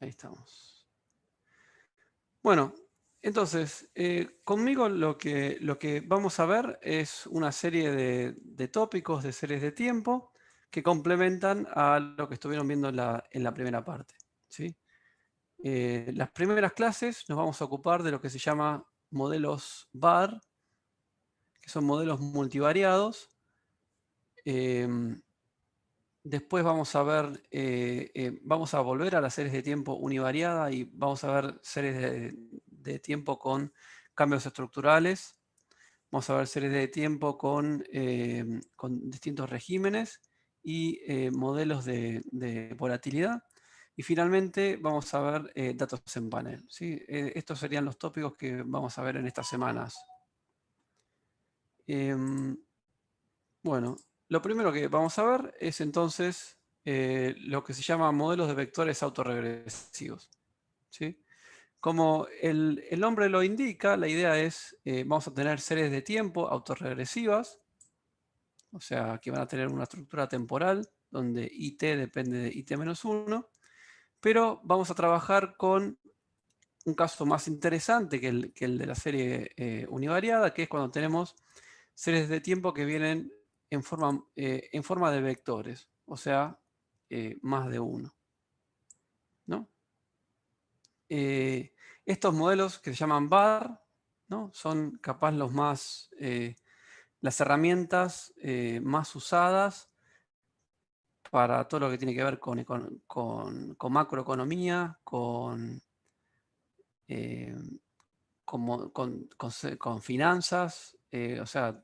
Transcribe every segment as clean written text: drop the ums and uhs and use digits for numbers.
Ahí estamos. Bueno, entonces, conmigo lo que vamos a ver es una serie de tópicos, de series de tiempo, que complementan a lo que estuvieron viendo en la primera parte, ¿sí? Las primeras clases nos vamos a ocupar de lo que se llama modelos VAR, que son modelos multivariados. Después vamos a ver, vamos a volver a las series de tiempo univariada y vamos a ver series de tiempo con cambios estructurales. Vamos a ver series de tiempo con distintos regímenes y modelos de volatilidad. Y finalmente vamos a ver datos en panel, ¿sí? Estos serían los tópicos que vamos a ver en estas semanas. Bueno, lo primero que vamos a ver es entonces lo que se llama modelos de vectores autorregresivos, ¿sí? Como el nombre lo indica, la idea es, vamos a tener series de tiempo autorregresivas, o sea, que van a tener una estructura temporal donde IT depende de IT-1, pero vamos a trabajar con un caso más interesante que el de la serie univariada, que es cuando tenemos series de tiempo que vienen en forma de vectores, o sea, más de uno, ¿no? Estos modelos que se llaman VAR, ¿no? Son capaz las herramientas más usadas para todo lo que tiene que ver con macroeconomía, eh, con finanzas, o sea,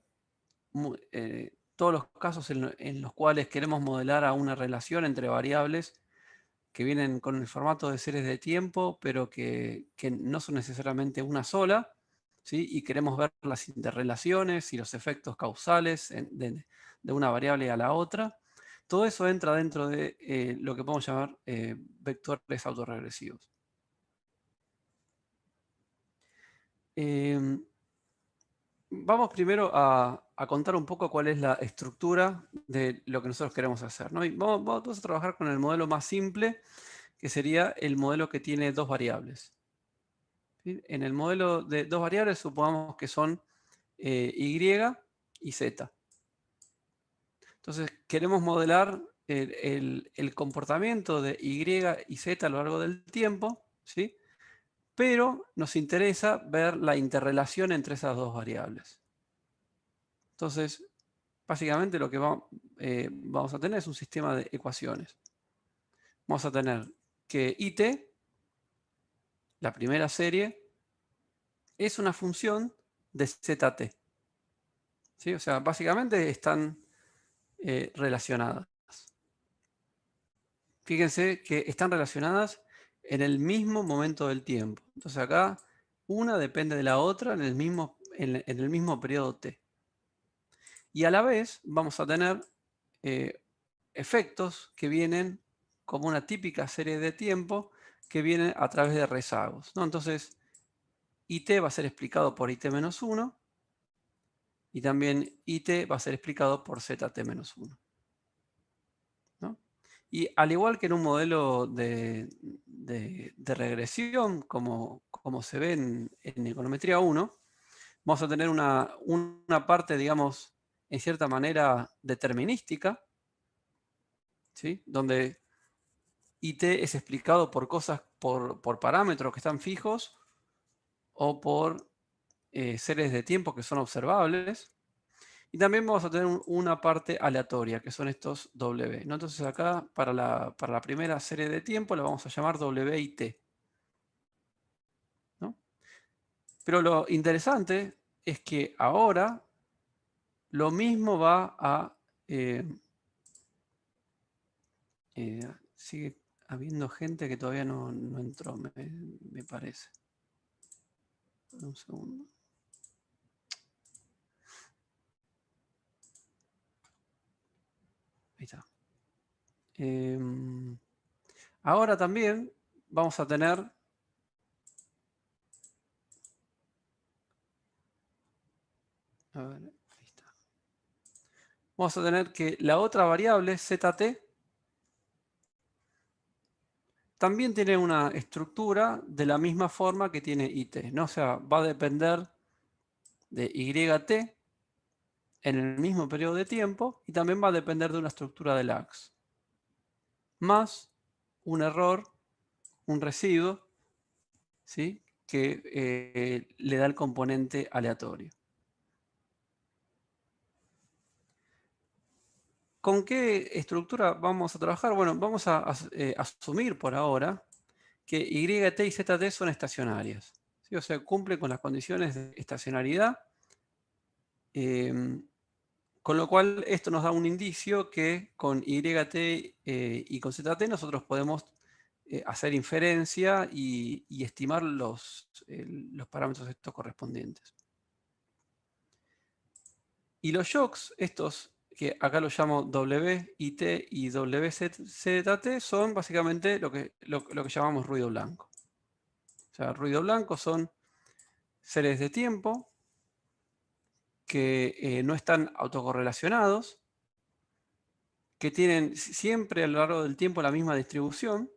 todos los casos en los cuales queremos modelar a una relación entre variables que vienen con el formato de series de tiempo, pero que no son necesariamente una sola, ¿sí? Y queremos ver las interrelaciones y los efectos causales de una variable a la otra. Todo eso entra dentro de lo que podemos llamar vectores autorregresivos. Em, Vamos primero a contar un poco cuál es la estructura de lo que nosotros queremos hacer, ¿no? Y vamos a trabajar con el modelo más simple, que sería el modelo que tiene dos variables, ¿sí? En el modelo de dos variables supongamos que son Y y Z. Entonces queremos modelar el comportamiento de Y y Z a lo largo del tiempo, ¿sí? Pero nos interesa ver la interrelación entre esas dos variables. Entonces, básicamente lo que vamos a tener es un sistema de ecuaciones. Vamos a tener que IT, la primera serie, es una función de ZT, ¿sí? O sea, básicamente están relacionadas. Fíjense que están relacionadas en el mismo momento del tiempo. Entonces acá una depende de la otra en el mismo periodo T. Y a la vez vamos a tener efectos que vienen como una típica serie de tiempo que viene a través de rezagos, ¿no? Entonces, IT va a ser explicado por IT-1 y también IT va a ser explicado por ZT-1, ¿no? Y al igual que en un modelo de regresión, como se ve en econometría 1, vamos a tener una parte, digamos, en cierta manera determinística, ¿sí? Donde IT es explicado por cosas, por parámetros que están fijos o por series de tiempo que son observables. Y también vamos a tener una parte aleatoria, que son estos W, ¿no? Entonces acá, para la primera serie de tiempo, la vamos a llamar W y T, ¿no? Pero lo interesante es que ahora lo mismo va a... sigue habiendo gente que todavía no entró, me parece. Un segundo. Ahí está. Ahora también vamos a tener... A ver, ahí está. Vamos a tener que la otra variable, ZT, también tiene una estructura de la misma forma que tiene IT, ¿no? O sea, va a depender de YT en el mismo periodo de tiempo y también va a depender de una estructura de lags, más un error, un residuo, ¿sí? Que le da el componente aleatorio. ¿Con qué estructura vamos a trabajar? Bueno, vamos a asumir por ahora que YT y ZT son estacionarias, ¿sí? O sea, cumplen con las condiciones de estacionariedad, con lo cual esto nos da un indicio que con YT y con ZT nosotros podemos hacer inferencia y estimar los parámetros estos correspondientes. Y los shocks, estos que acá los llamo WIT y WZT, son básicamente lo que llamamos ruido blanco. O sea, ruido blanco son series de tiempo que no están autocorrelacionados, que tienen siempre a lo largo del tiempo la misma distribución,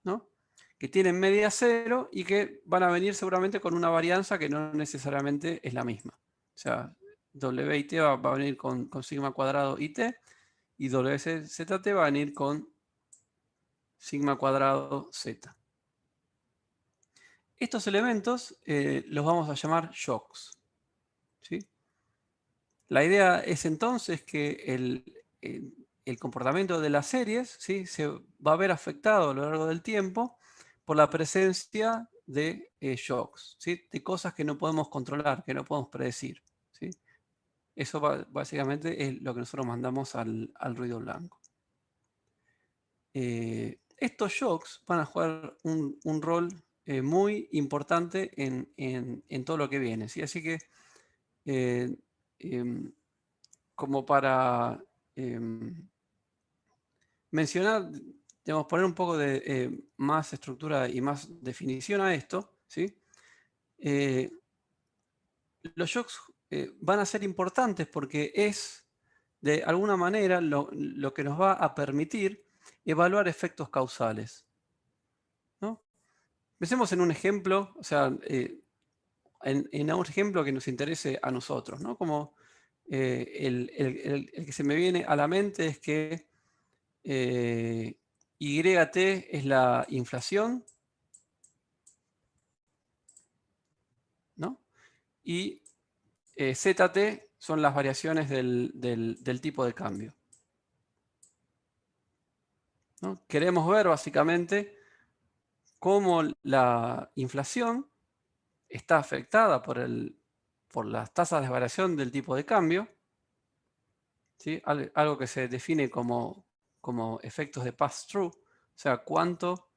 ¿no? Que tienen media cero y que van a venir seguramente con una varianza que no necesariamente es la misma. O sea, WIT va a venir con sigma cuadrado IT y WZT va a venir con sigma cuadrado Z. Estos elementos los vamos a llamar shocks, ¿sí? La idea es entonces que el comportamiento de las series, ¿sí? Se va a ver afectado a lo largo del tiempo por la presencia de shocks, ¿sí? De cosas que no podemos controlar, que no podemos predecir, ¿sí? Eso básicamente es lo que nosotros mandamos al ruido blanco. Estos shocks van a jugar un rol muy importante en todo lo que viene, ¿sí? Así que em, como para mencionar, digamos, poner un poco de más estructura y más definición a esto, ¿sí? Los shocks van a ser importantes porque es, de alguna manera, lo que nos va a permitir evaluar efectos causales, ¿no? Pensemos en un ejemplo, o sea, en un ejemplo que nos interese a nosotros, ¿no? Como el que se me viene a la mente es que YT es la inflación, ¿no? Y ZT son las variaciones del tipo de cambio, ¿no? Queremos ver básicamente cómo la inflación está afectada por las tasas de variación del tipo de cambio, ¿sí? Algo que se define como efectos de pass-through, o sea, cuánto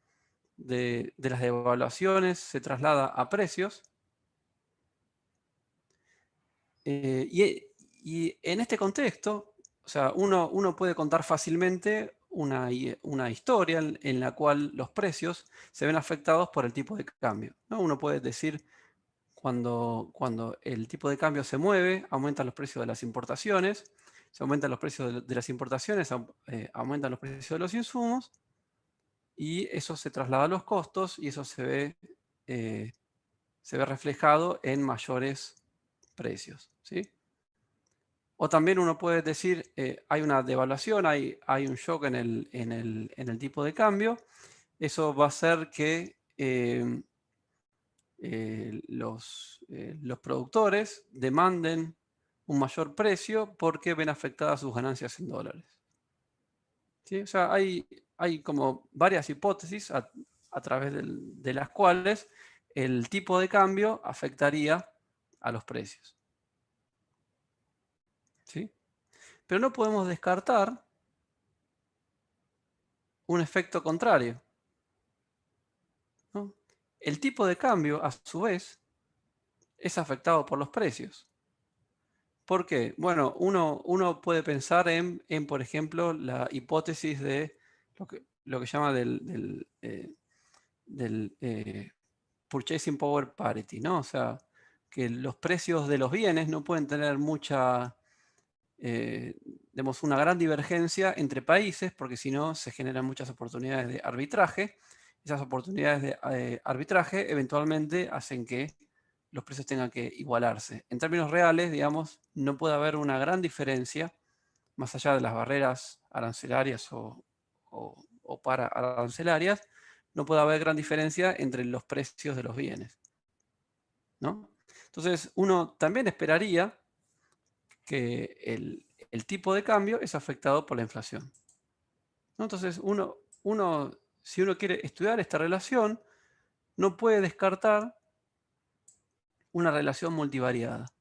de las devaluaciones se traslada a precios. Y en este contexto, o sea, uno puede contar fácilmente una historia en la cual los precios se ven afectados por el tipo de cambio, ¿no? Uno puede decir cuando el tipo de cambio se mueve, aumentan los precios de las importaciones, se aumentan los precios de las importaciones, aumentan los precios de los insumos, y eso se traslada a los costos y eso se ve reflejado en mayores precios, ¿sí? O también uno puede decir, hay una devaluación, hay un shock en el tipo de cambio. Eso va a hacer que los productores demanden un mayor precio porque ven afectadas sus ganancias en dólares, ¿sí? O sea, hay como varias hipótesis a través de las cuales el tipo de cambio afectaría a los precios, ¿sí? Pero no podemos descartar un efecto contrario, ¿no? El tipo de cambio, a su vez, es afectado por los precios. ¿Por qué? Bueno, uno puede pensar por ejemplo, la hipótesis de lo que llama del purchasing power parity, ¿no? O sea, que los precios de los bienes no pueden tener mucha, demos una gran divergencia entre países, porque si no se generan muchas oportunidades de arbitraje. Esas oportunidades de arbitraje eventualmente hacen que los precios tengan que igualarse. En términos reales, digamos, no puede haber una gran diferencia más allá de las barreras arancelarias o para arancelarias, no puede haber gran diferencia entre los precios de los bienes, ¿no? Entonces, uno también esperaría que el tipo de cambio es afectado por la inflación, ¿no? Entonces, si uno quiere estudiar esta relación, no puede descartar una relación multivariada,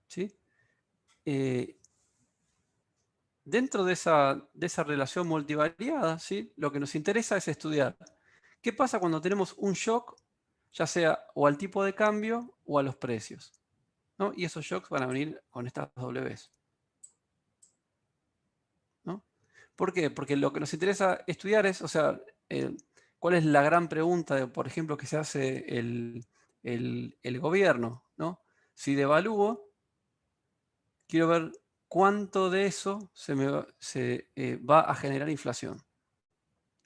¿sí? Dentro de esa relación multivariada, ¿sí? Lo que nos interesa es estudiar qué pasa cuando tenemos un shock, ya sea o al tipo de cambio o a los precios, ¿no? Y esos shocks van a venir con estas Ws, ¿no? ¿Por qué? Porque lo que nos interesa estudiar es, o sea, cuál es la gran pregunta, por ejemplo, que se hace el gobierno, ¿no? Si devalúo, quiero ver cuánto de eso va a generar inflación.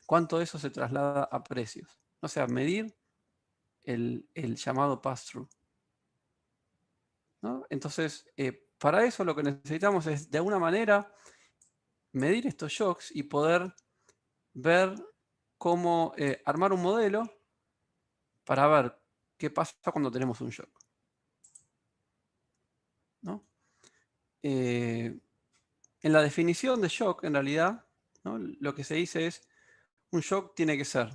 Cuánto de eso se traslada a precios. O sea, medir el llamado pass-through, ¿no? Entonces, para eso lo que necesitamos es, de alguna manera, medir estos shocks y poder ver cómo armar un modelo para ver qué pasa cuando tenemos un shock, ¿no? En la definición de shock, en realidad, ¿no? Lo que se dice es, un shock tiene que ser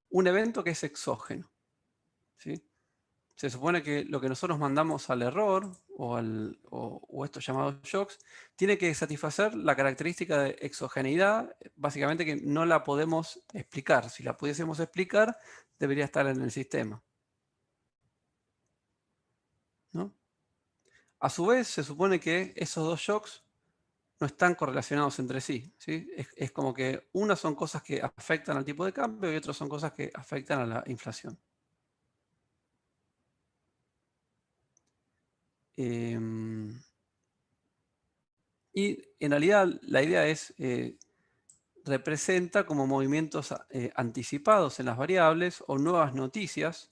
un evento que es exógeno, ¿sí? Se supone que lo que nosotros mandamos al error o estos llamados shocks tiene que satisfacer la característica de exogeneidad, básicamente que no la podemos explicar. Si la pudiésemos explicar, debería estar en el sistema, ¿no? A su vez, se supone que esos dos shocks no están correlacionados entre sí, ¿sí? Es como que unas son cosas que afectan al tipo de cambio y otras son cosas que afectan a la inflación. Y en realidad la idea es, representa como movimientos anticipados en las variables o nuevas noticias,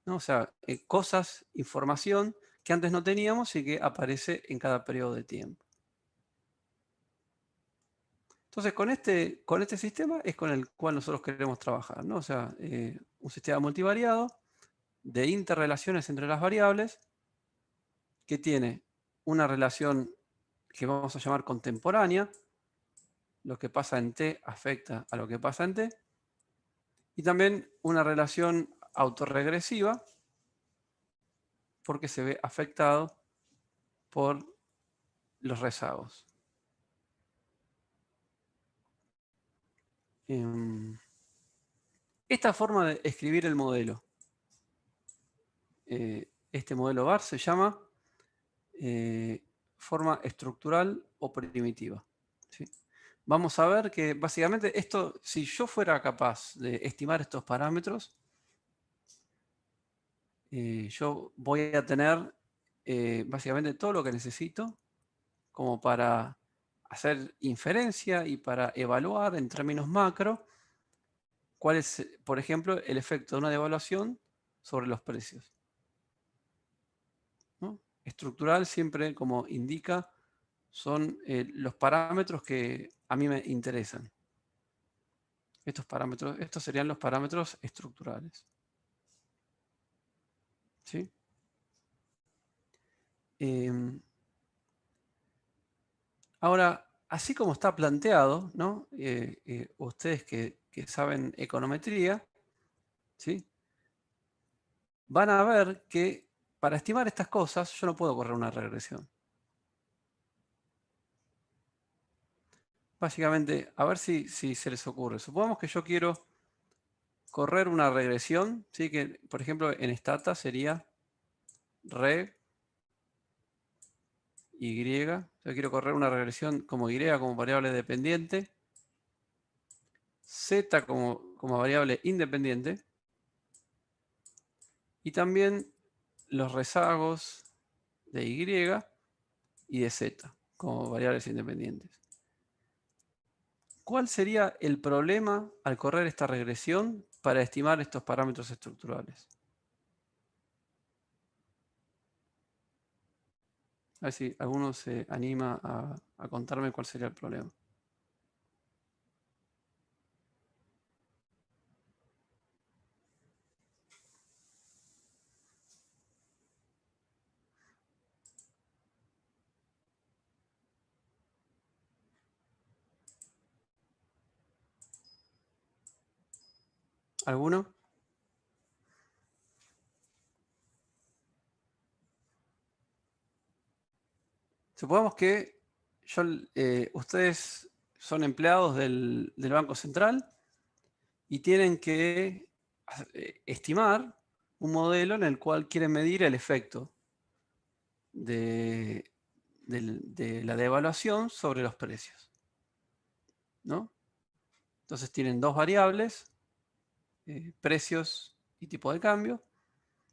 ¿no? O sea, cosas, información que antes no teníamos y que aparece en cada periodo de tiempo. Entonces, con este sistema es con el cual nosotros queremos trabajar, ¿no? O sea, un sistema multivariado de interrelaciones entre las variables que tiene una relación que vamos a llamar contemporánea. Lo que pasa en T afecta a lo que pasa en T. Y también una relación autorregresiva porque se ve afectado por los rezagos. Esta forma de escribir el modelo, este modelo VAR se llama forma estructural o primitiva, ¿sí? Vamos a ver que básicamente esto, si yo fuera capaz de estimar estos parámetros, yo voy a tener básicamente todo lo que necesito como para hacer inferencia y para evaluar en términos macro cuál es, por ejemplo, el efecto de una devaluación sobre los precios, ¿no? Estructural siempre, como indica, son los parámetros que a mí me interesan. Estos serían los parámetros estructurales, ¿sí? Ahora, así como está planteado, ¿no? Ustedes que saben econometría, ¿sí? Van a ver que para estimar estas cosas yo no puedo correr una regresión. Básicamente, a ver si se les ocurre. Supongamos que yo quiero correr una regresión, ¿sí? Que por ejemplo en Stata sería reg y. Yo quiero correr una regresión como y como variable dependiente, z como variable independiente, y también los rezagos de y y de z como variables independientes. ¿Cuál sería el problema al correr esta regresión para estimar estos parámetros estructurales? A ver si alguno se anima a contarme cuál sería el problema. ¿Alguno? Supongamos que ustedes son empleados del Banco Central y tienen que estimar un modelo en el cual quieren medir el efecto de la devaluación sobre los precios, ¿no? Entonces tienen dos variables, precios y tipo de cambio,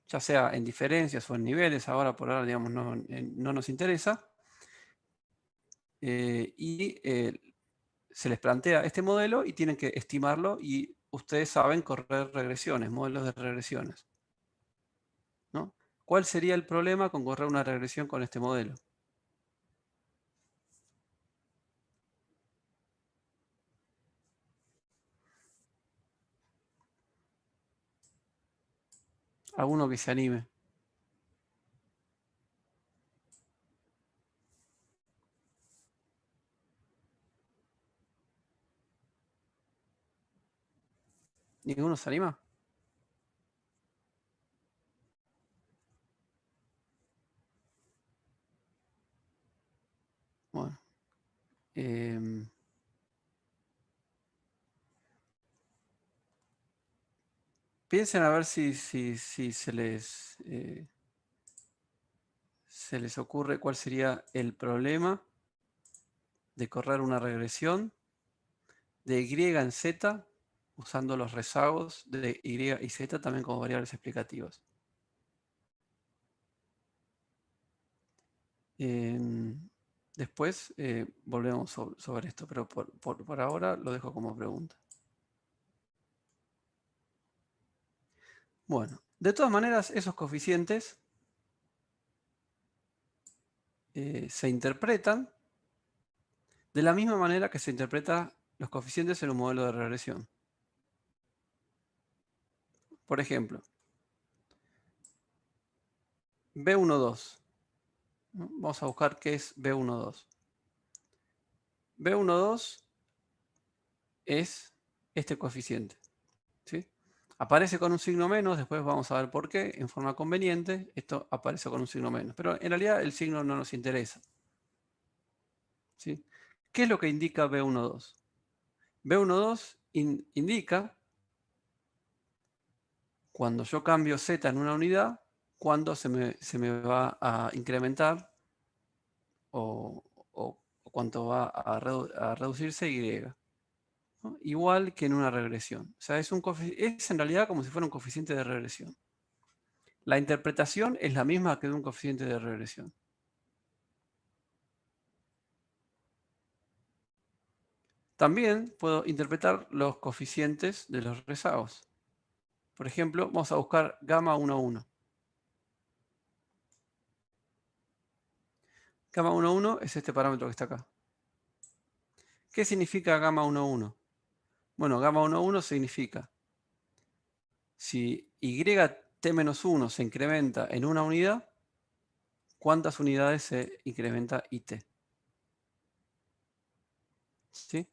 ya sea en diferencias o en niveles, por ahora digamos, no nos interesa, y se les plantea este modelo y tienen que estimarlo y ustedes saben correr regresiones, modelos de regresiones, ¿no? ¿Cuál sería el problema con correr una regresión con este modelo? Alguno que se anime. ¿Ninguno se anima? Bueno. Piensen a ver si se les ocurre cuál sería el problema de correr una regresión de y en z usando los rezagos de y y z también como variables explicativas. Después volvemos sobre esto, pero por ahora lo dejo como pregunta. Bueno, de todas maneras, esos coeficientes se interpretan de la misma manera que se interpretan los coeficientes en un modelo de regresión. Por ejemplo, B12. ¿No? Vamos a buscar qué es B12. B12 es este coeficiente, ¿sí? Aparece con un signo menos, después vamos a ver por qué, en forma conveniente, esto aparece con un signo menos. Pero en realidad el signo no nos interesa, ¿sí? ¿Qué es lo que indica B12? B12 indica, cuando yo cambio z en una unidad, cuándo se me va a incrementar o cuánto va a reducirse y. ¿No? Igual que en una regresión. O sea, es en realidad como si fuera un coeficiente de regresión. La interpretación es la misma que de un coeficiente de regresión. También puedo interpretar los coeficientes de los rezagos. Por ejemplo, vamos a buscar gamma 1,1. Gamma 1,1 es este parámetro que está acá. ¿Qué significa gamma 1,1? Bueno, gamma 1,1 significa si yt-1 se incrementa en una unidad, ¿cuántas unidades se incrementa it? ¿Sí?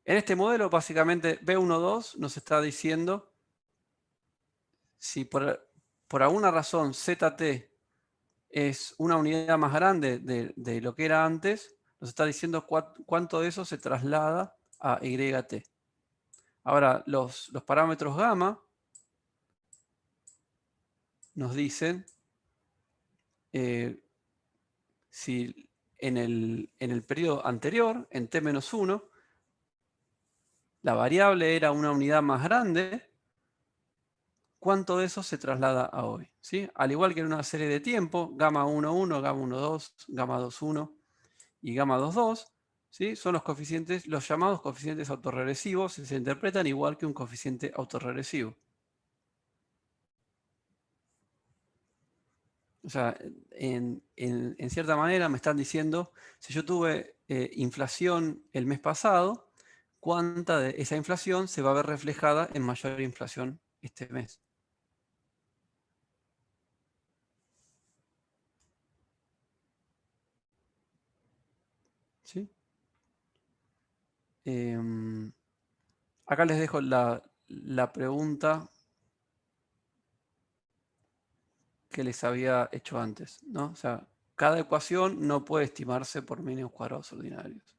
En este modelo, básicamente, B12 nos está diciendo si por alguna razón ZT es una unidad más grande de lo que era antes, nos está diciendo cuánto de eso se traslada a YT. Ahora, los parámetros gamma nos dicen si en el periodo anterior, en T-1, la variable era una unidad más grande, cuánto de eso se traslada a hoy, ¿sí? Al igual que en una serie de tiempo, gamma 1,1, gamma 1,2, gamma 2,1. y gamma 2,2, ¿sí? Son los coeficientes, los llamados coeficientes autorregresivos, y se interpretan igual que un coeficiente autorregresivo. O sea, en cierta manera me están diciendo, si yo tuve inflación el mes pasado, ¿cuánta de esa inflación se va a ver reflejada en mayor inflación este mes? ¿Sí? Acá les dejo la pregunta que les había hecho antes, ¿no? O sea, cada ecuación no puede estimarse por mínimos cuadrados ordinarios.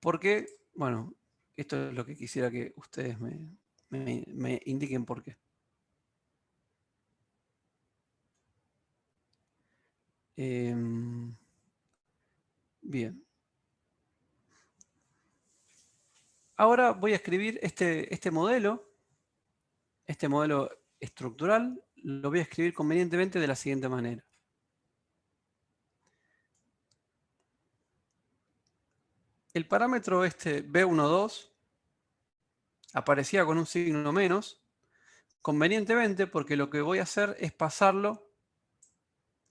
¿Por qué? Bueno, esto es lo que quisiera que ustedes me indiquen por qué. Bien. Ahora voy a escribir este modelo estructural, lo voy a escribir convenientemente de la siguiente manera. El parámetro B12 aparecía con un signo menos, convenientemente porque lo que voy a hacer es pasarlo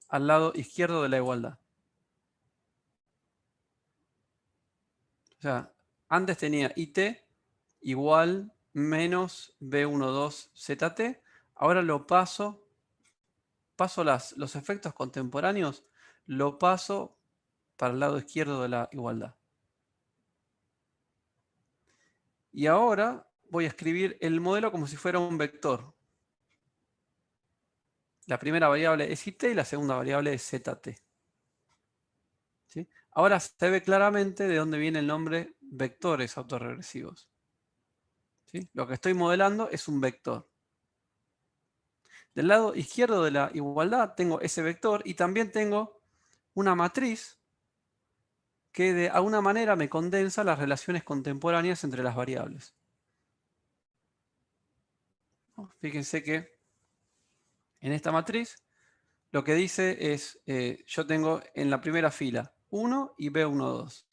al lado izquierdo de la igualdad. O sea, antes tenía IT igual menos B12ZT, ahora lo paso los efectos contemporáneos, lo paso para el lado izquierdo de la igualdad. Y ahora voy a escribir el modelo como si fuera un vector. La primera variable es IT y la segunda variable es ZT. ¿Sí? Ahora se ve claramente de dónde viene el nombre vectores autorregresivos. ¿Sí? Lo que estoy modelando es un vector. Del lado izquierdo de la igualdad tengo ese vector y también tengo una matriz que de alguna manera me condensa las relaciones contemporáneas entre las variables. Fíjense que en esta matriz lo que dice es, yo tengo en la primera fila 1 y B12.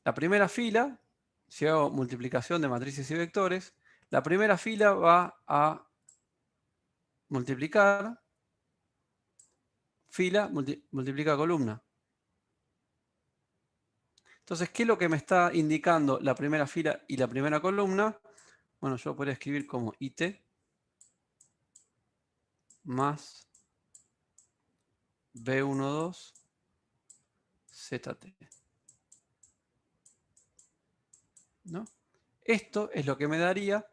La primera fila, si hago multiplicación de matrices y vectores, la primera fila va a multiplicar fila, multiplica columna. Entonces, ¿qué es lo que me está indicando la primera fila y la primera columna? Bueno, yo podría escribir como IT más B12 ZT. ¿No? Esto es lo que me daría,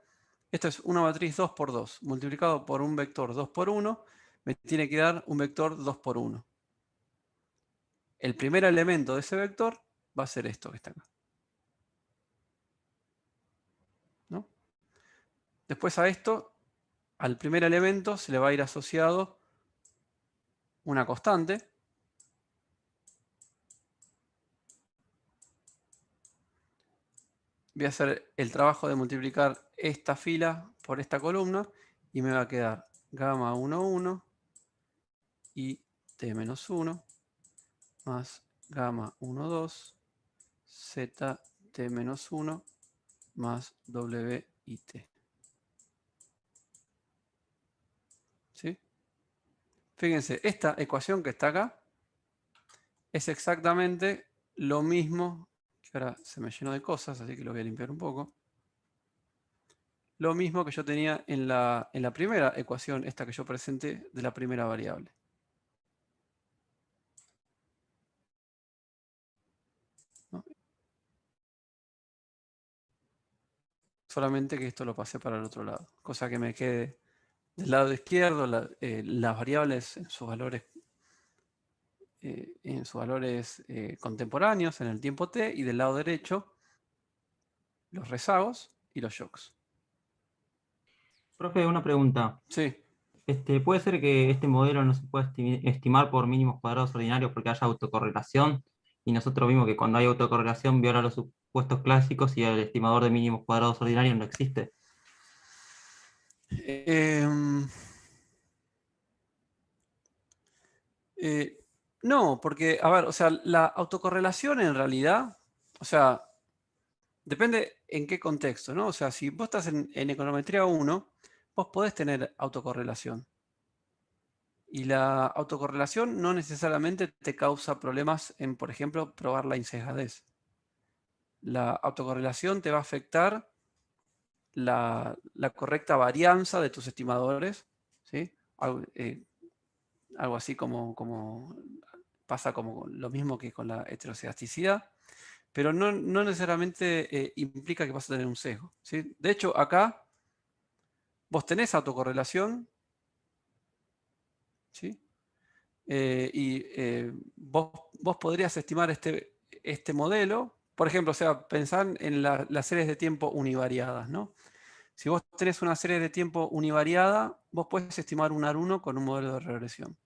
esto es una matriz 2 por 2, multiplicado por un vector 2 por 1, me tiene que dar un vector 2 por 1. El primer elemento de ese vector va a ser esto que está acá. ¿No? Después a esto, al primer elemento se le va a ir asociado una constante. Voy a hacer el trabajo de multiplicar esta fila por esta columna y me va a quedar gamma 1,1 y t-1 más gamma 1,2 z t-1 más w y t. ¿Sí? Fíjense, esta ecuación que está acá es exactamente lo mismo, que ahora se me llenó de cosas, así que lo voy a limpiar un poco. Lo mismo que yo tenía en la primera ecuación, esta que yo presenté, de la primera variable. ¿No? Solamente que esto lo pasé para el otro lado, cosa que me quede del lado izquierdo las variables en sus valores contemporáneos en el tiempo t, y del lado derecho los rezagos y los shocks. Profe, una pregunta. Sí. ¿Puede ser que este modelo no se pueda estimar por mínimos cuadrados ordinarios porque haya autocorrelación? Y nosotros vimos que cuando hay autocorrelación viola los supuestos clásicos y el estimador de mínimos cuadrados ordinarios no existe. Eh, No, porque, a ver, o sea, la autocorrelación en realidad, o sea, depende en qué contexto, ¿no? O sea, si vos estás en econometría 1, vos podés tener autocorrelación. Y la autocorrelación no necesariamente te causa problemas en, por ejemplo, probar la insesgadez. La autocorrelación te va a afectar la correcta varianza de tus estimadores, ¿sí? Algo así como pasa como lo mismo que con la heterocedasticidad, pero no necesariamente implica que vas a tener un sesgo, ¿sí? De hecho, acá vos tenés autocorrelación, ¿sí? Vos podrías estimar este modelo, por ejemplo, o sea, pensar en las series de tiempo univariadas, ¿no? Si vos tenés una serie de tiempo univariada, vos puedes estimar un AR1 con un modelo de regresión.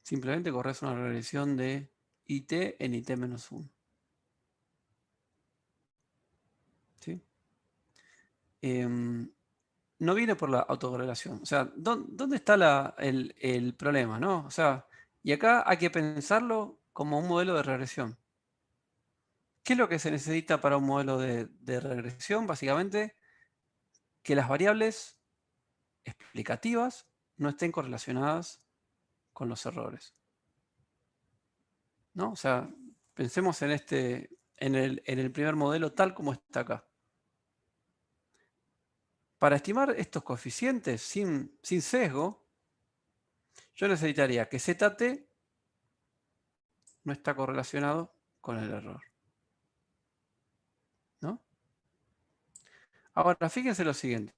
Simplemente corres una regresión de IT en IT-1. ¿Sí? No viene por la autocorrelación. O sea, ¿dónde está el problema? ¿No? O sea, y acá hay que pensarlo como un modelo de regresión. ¿Qué es lo que se necesita para un modelo de regresión? Básicamente, que las variables explicativas no estén correlacionadas con los errores, ¿no? O sea, pensemos en el primer modelo tal como está acá. Para estimar estos coeficientes sin sesgo, yo necesitaría que ZT no está correlacionado con el error, ¿no? Ahora, fíjense lo siguiente.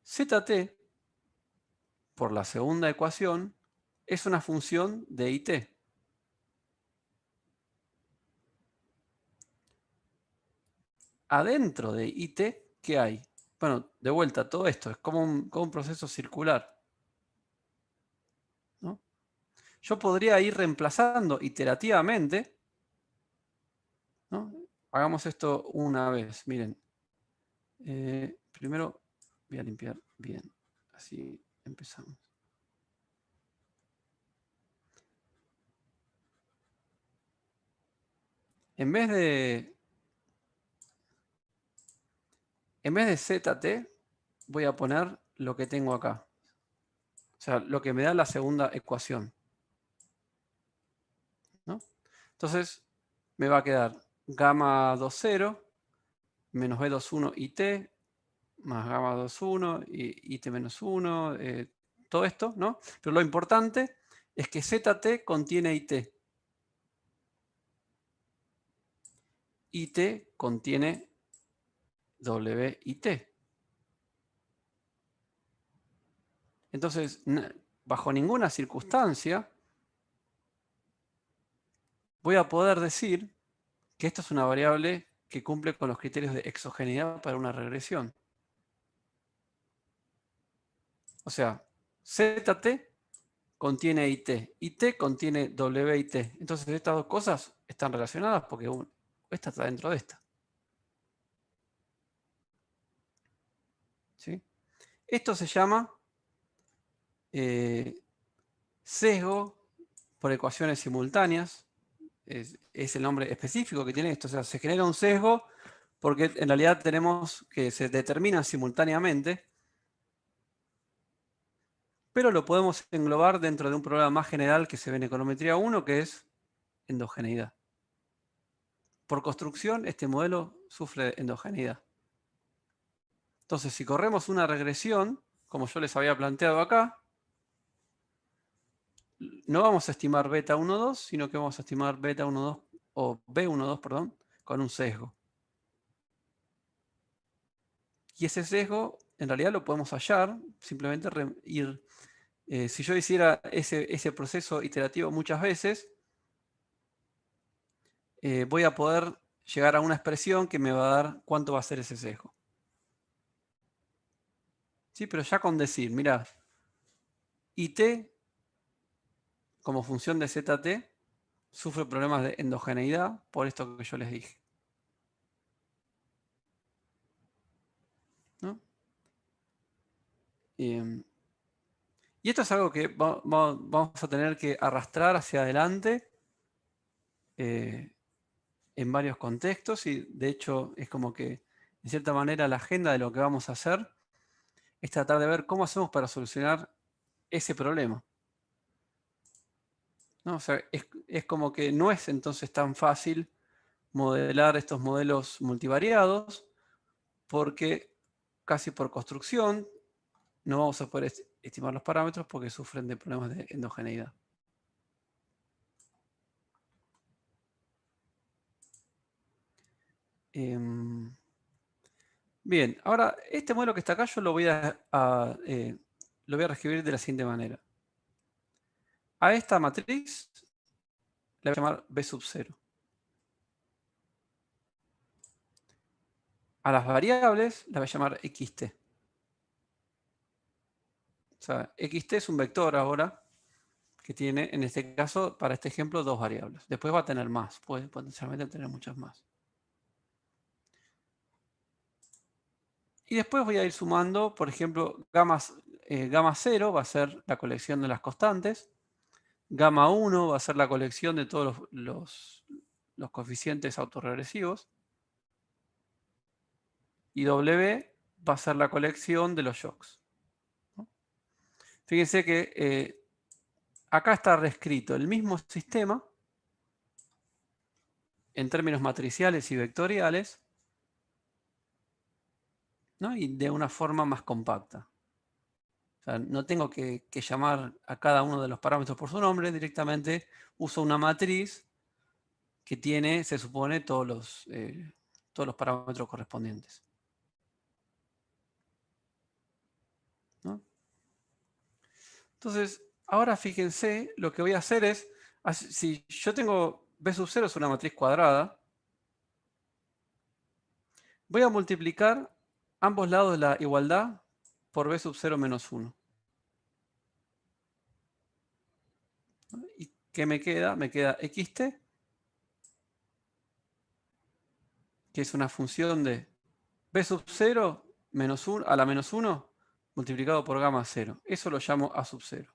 ZT, por la segunda ecuación, es una función de IT. Adentro de IT, ¿qué hay? Bueno, de vuelta, todo esto es como un proceso circular, ¿no? Yo podría ir reemplazando iterativamente, ¿no? Hagamos esto una vez, miren. Primero voy a limpiar bien, así empezamos. En vez de ZT, voy a poner lo que tengo acá. O sea, lo que me da la segunda ecuación, ¿no? Entonces, me va a quedar gamma 2,0 menos B21 IT más gamma 2,1 y IT menos 1, todo esto, ¿no? Pero lo importante es que ZT contiene IT. IT contiene WIT. Entonces, bajo ninguna circunstancia voy a poder decir que esto es una variable que cumple con los criterios de exogeneidad para una regresión. O sea, ZT contiene IT, IT contiene WIT. Entonces estas dos cosas están relacionadas porque esta está dentro de esta. ¿Sí? Esto se llama sesgo por ecuaciones simultáneas. Es el nombre específico que tiene esto. O sea, se genera un sesgo porque en realidad tenemos que se determinan simultáneamente, pero lo podemos englobar dentro de un problema más general que se ve en econometría 1, que es endogeneidad. Por construcción, este modelo sufre de endogeneidad. Entonces, si corremos una regresión, como yo les había planteado acá, no vamos a estimar beta 1,2, sino que vamos a estimar beta 1,2 o B1,2, perdón, con un sesgo. Y ese sesgo, en realidad lo podemos hallar, simplemente ir. Si yo hiciera ese proceso iterativo muchas veces, voy a poder llegar a una expresión que me va a dar cuánto va a ser ese sesgo. Sí, pero ya con decir, mira, IT como función de ZT sufre problemas de endogeneidad por esto que yo les dije, ¿no? Y esto es algo que vamos a tener que arrastrar hacia adelante en varios contextos, y de hecho es como que, en cierta manera, la agenda de lo que vamos a hacer es tratar de ver cómo hacemos para solucionar ese problema, ¿no? O sea, es como que no es entonces tan fácil modelar estos modelos multivariados, porque casi por construcción no vamos a poder estimar los parámetros porque sufren de problemas de endogeneidad. Bien, ahora este modelo que está acá yo lo voy lo voy a reescribir de la siguiente manera. A esta matriz la voy a llamar B sub 0. A las variables la voy a llamar xt. O sea, xt es un vector ahora que tiene, en este caso, para este ejemplo, dos variables. Después va a tener más, puede potencialmente tener muchas más. Y después voy a ir sumando, por ejemplo, gamma 0 va a ser la colección de las constantes. Gamma 1 va a ser la colección de todos los coeficientes autorregresivos. Y W va a ser la colección de los shocks, ¿no? Fíjense que acá está reescrito el mismo sistema en términos matriciales y vectoriales, ¿no? Y de una forma más compacta. O sea, no tengo que llamar a cada uno de los parámetros por su nombre, directamente uso una matriz que tiene, se supone, todos los parámetros correspondientes, ¿no? Entonces, ahora fíjense, lo que voy a hacer es, si yo tengo B sub 0 es una matriz cuadrada, voy a multiplicar ambos lados de la igualdad por B sub 0 menos 1. ¿Y qué me queda? Me queda xt, que es una función de B sub 0 menos 1, a la menos 1 multiplicado por gamma 0. Eso lo llamo A sub 0.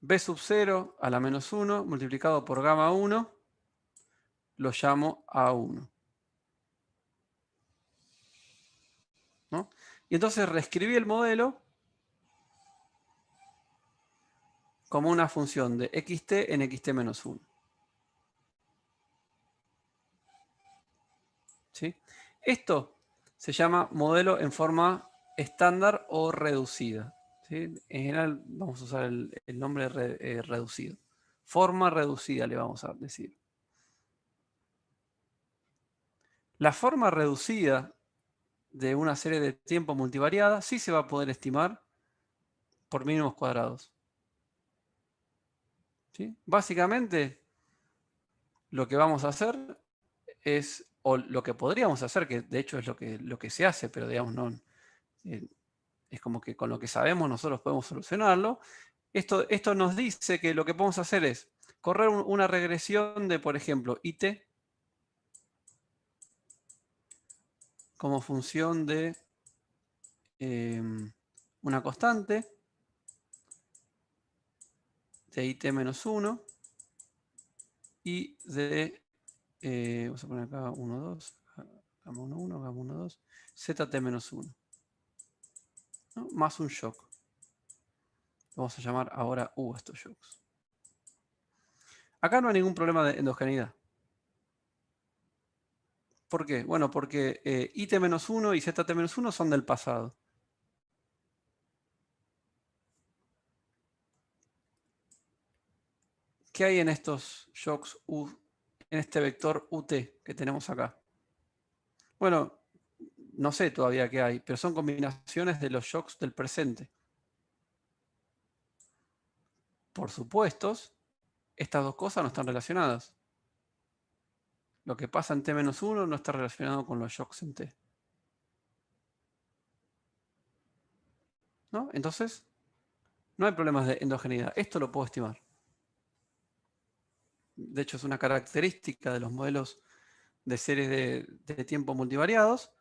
B sub 0 a la menos 1 multiplicado por gamma 1 lo llamo A1, ¿no? Y entonces reescribí el modelo como una función de xt en xt menos 1. ¿Sí? Esto se llama modelo en forma estándar o reducida, ¿sí? En general vamos a usar el nombre reducido. Forma reducida le vamos a decir. La forma reducida de una serie de tiempo multivariada sí se va a poder estimar por mínimos cuadrados, ¿sí? Básicamente, lo que vamos a hacer es, o lo que podríamos hacer, que de hecho es lo que se hace, pero digamos, no, es como que con lo que sabemos nosotros podemos solucionarlo. Esto nos dice que lo que podemos hacer es correr una regresión de, por ejemplo, IT como función de una constante de IT menos 1 y de, vamos a poner acá 1, 2, gamma 1, 1, gamma 1, 2, ZT menos 1, ¿no? Más un shock. Vamos a llamar ahora U a estos shocks. Acá no hay ningún problema de endogeneidad. ¿Por qué? Bueno, porque IT-1 y ZT-1 son del pasado. ¿Qué hay en estos shocks U, en este vector UT que tenemos acá? Bueno, no sé todavía qué hay, pero son combinaciones de los shocks del presente. Por supuesto, estas dos cosas no están relacionadas. Lo que pasa en T-1 no está relacionado con los shocks en T, ¿no? Entonces, no hay problemas de endogeneidad. Esto lo puedo estimar. De hecho, es una característica de los modelos de series de tiempo multivariados.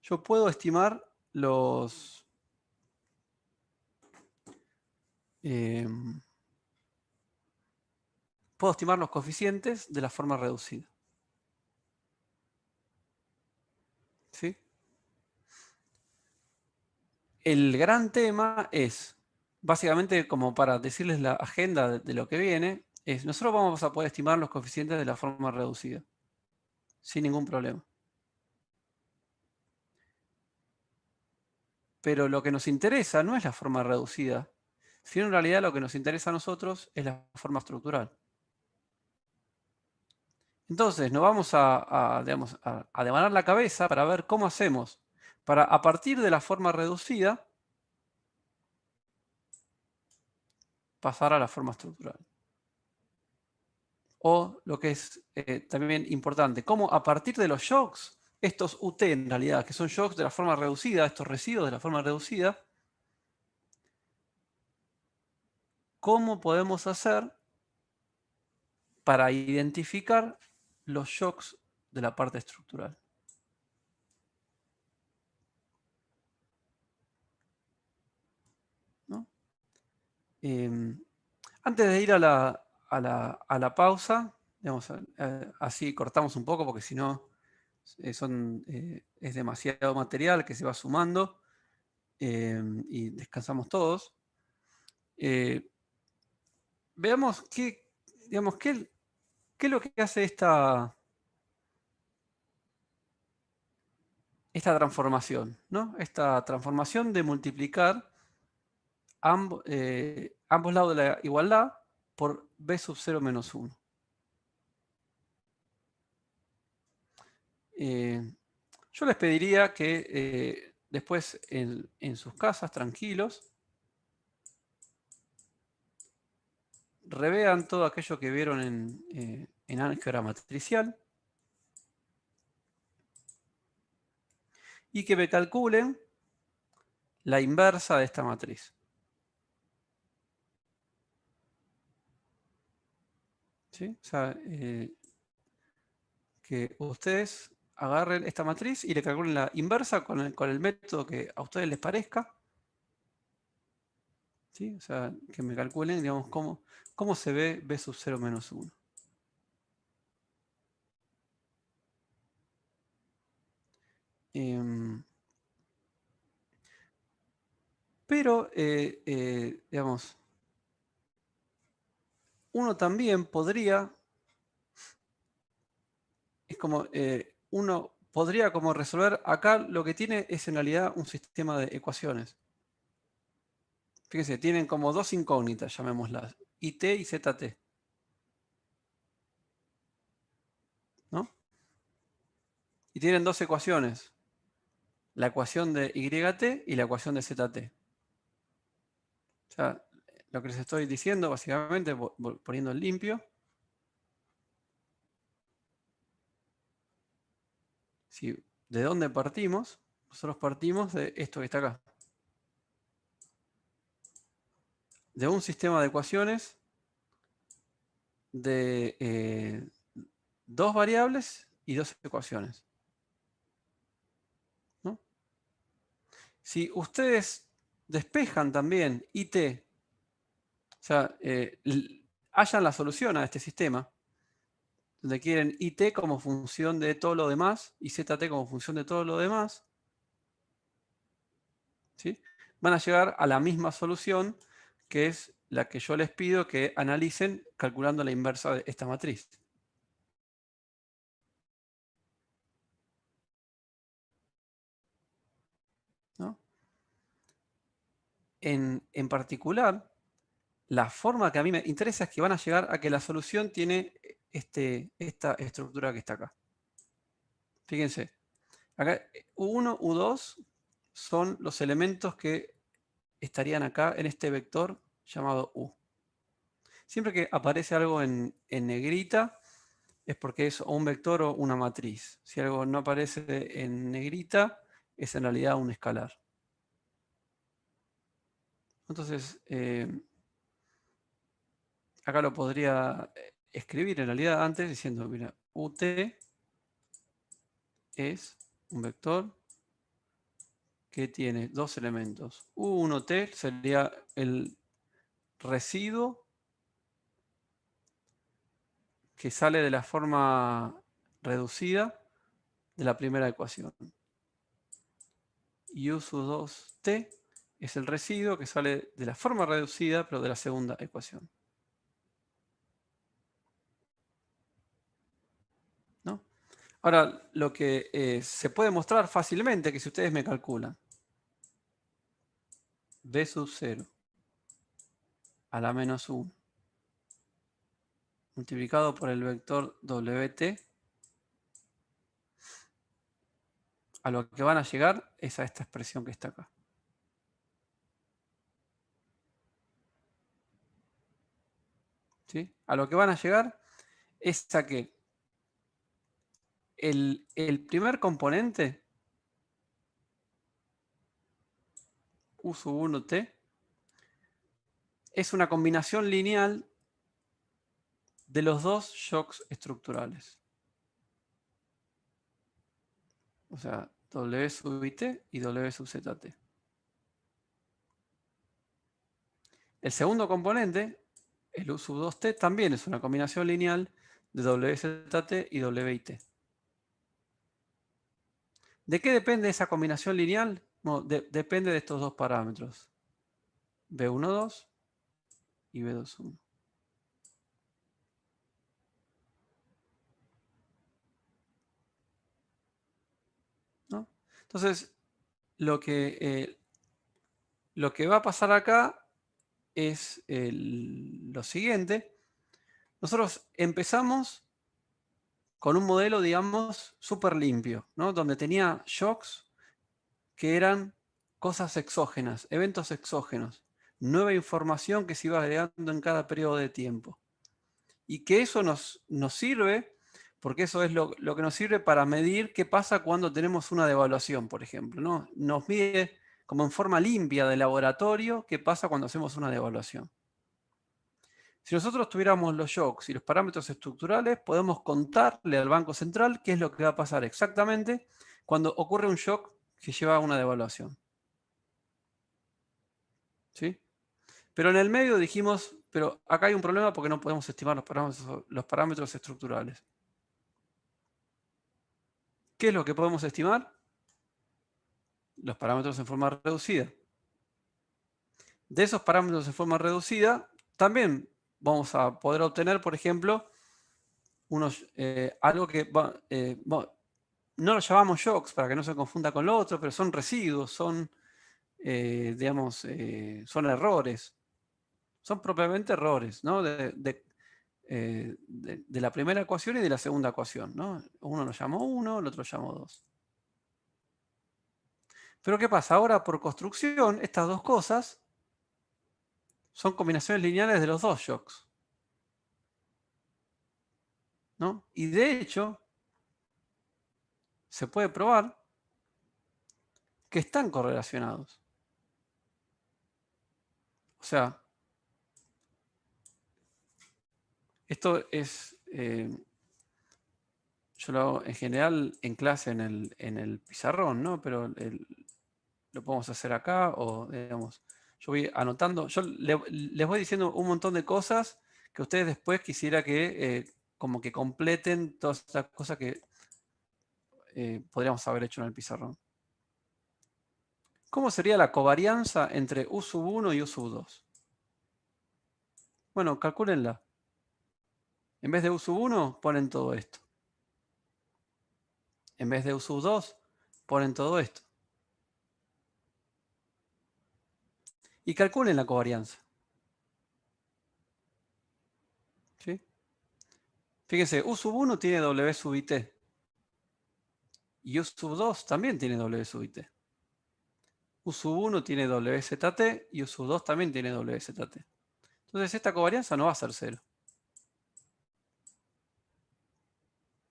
Yo puedo estimar los... puedo estimar los coeficientes de la forma reducida. ¿Sí? El gran tema es, básicamente como para decirles la agenda de lo que viene, es nosotros vamos a poder estimar los coeficientes de la forma reducida, sin ningún problema. Pero lo que nos interesa no es la forma reducida, sino en realidad lo que nos interesa a nosotros es la forma estructural. Entonces nos vamos digamos, a devanar la cabeza para ver cómo hacemos para, a partir de la forma reducida, pasar a la forma estructural. O lo que es también importante, cómo a partir de los shocks, estos UT en realidad, que son shocks de la forma reducida, estos residuos de la forma reducida, cómo podemos hacer para identificar los shocks de la parte estructural. ¿No? Antes de ir a la pausa, digamos, así cortamos un poco porque si no es demasiado material que se va sumando y descansamos todos. Veamos digamos, qué es lo que hace esta transformación, ¿no? Esta transformación de multiplicar ambos lados de la igualdad por b sub 0 menos 1. Yo les pediría que después en sus casas, tranquilos, revean todo aquello que vieron en álgebra matricial y que me calculen la inversa de esta matriz. ¿Sí? O sea, que ustedes agarren esta matriz y le calculen la inversa con el método que a ustedes les parezca. ¿Sí? O sea, que me calculen, digamos, cómo se ve b sub 0 menos 1. Pero, digamos, uno también podría, es como, uno podría como resolver, acá lo que tiene es en realidad un sistema de ecuaciones. Fíjense, tienen como dos incógnitas, llamémoslas, IT y ZT. ¿No? Y tienen dos ecuaciones, la ecuación de YT y la ecuación de ZT. O sea, lo que les estoy diciendo, básicamente, poniendo en limpio, ¿de dónde partimos? Nosotros partimos de esto que está acá. De un sistema de ecuaciones de dos variables y dos ecuaciones. ¿No? Si ustedes despejan también IT, o sea, hallan la solución a este sistema, donde quieren IT como función de todo lo demás y ZT como función de todo lo demás, ¿sí? Van a llegar a la misma solución, que es la que yo les pido que analicen calculando la inversa de esta matriz. ¿No? En particular, la forma que a mí me interesa es que van a llegar a que la solución tiene esta estructura que está acá. Fíjense, acá U1, U2 son los elementos que estarían acá en este vector llamado U. Siempre que aparece algo en negrita es porque es o un vector o una matriz. Si algo no aparece en negrita es en realidad un escalar. Entonces, acá lo podría escribir en realidad antes diciendo, mira, UT es un vector que tiene dos elementos. U1T sería el residuo que sale de la forma reducida de la primera ecuación. Y U2T es el residuo que sale de la forma reducida, pero de la segunda ecuación. ¿No? Ahora, lo que se puede mostrar fácilmente, que si ustedes me calculan B sub 0 a la menos 1 multiplicado por el vector WT, a lo que van a llegar es a esta expresión que está acá. ¿Sí? A lo que van a llegar es a que el primer componente, U sub 1T, es una combinación lineal de los dos shocks estructurales. O sea, W sub IT y W sub ZT. El segundo componente, el U sub 2T, también es una combinación lineal de WZT y WIT. ¿De qué depende esa combinación lineal? No, depende de estos dos parámetros. B12 y B21. ¿No? Entonces, lo que va a pasar acá es lo siguiente. Nosotros empezamos con un modelo, digamos, súper limpio, ¿no? Donde tenía shocks que eran cosas exógenas, eventos exógenos, nueva información que se iba agregando en cada periodo de tiempo. Y que eso nos sirve, porque eso es lo que nos sirve para medir qué pasa cuando tenemos una devaluación, por ejemplo, ¿no? Nos mide como en forma limpia de laboratorio qué pasa cuando hacemos una devaluación. Si nosotros tuviéramos los shocks y los parámetros estructurales, podemos contarle al Banco Central qué es lo que va a pasar exactamente cuando ocurre un shock que lleva a una devaluación. ¿Sí? Pero en el medio dijimos, pero acá hay un problema porque no podemos estimar los parámetros estructurales. ¿Qué es lo que podemos estimar? Los parámetros en forma reducida. De esos parámetros en forma reducida, también vamos a poder obtener, por ejemplo, algo que no lo llamamos shocks para que no se confunda con lo otro, pero son residuos, son, digamos, son errores. Son propiamente errores, ¿no? De la primera ecuación y de la segunda ecuación, ¿no? Uno lo llamó 1, el otro lo llamó 2. Pero ¿qué pasa? Ahora, por construcción, estas dos cosas son combinaciones lineales de los dos shocks, ¿no? Y de hecho, se puede probar que están correlacionados. O sea, esto es, yo lo hago en general en clase en el pizarrón, ¿no? Pero lo podemos hacer acá o, digamos, yo voy anotando, yo les voy diciendo un montón de cosas que ustedes después quisiera que como que completen todas estas cosas que podríamos haber hecho en el pizarrón. ¿Cómo sería la covarianza entre U sub 1 y U sub 2? Bueno, calcúlenla. En vez de U sub 1, ponen todo esto. En vez de U sub 2, ponen todo esto. Y calculen la covarianza. ¿Sí? Fíjense, U sub 1 tiene W sub IT. Y U sub 2 también tiene W sub IT. U sub 1 tiene WZT y U sub 2 también tiene WZT. Entonces esta covarianza no va a ser 0.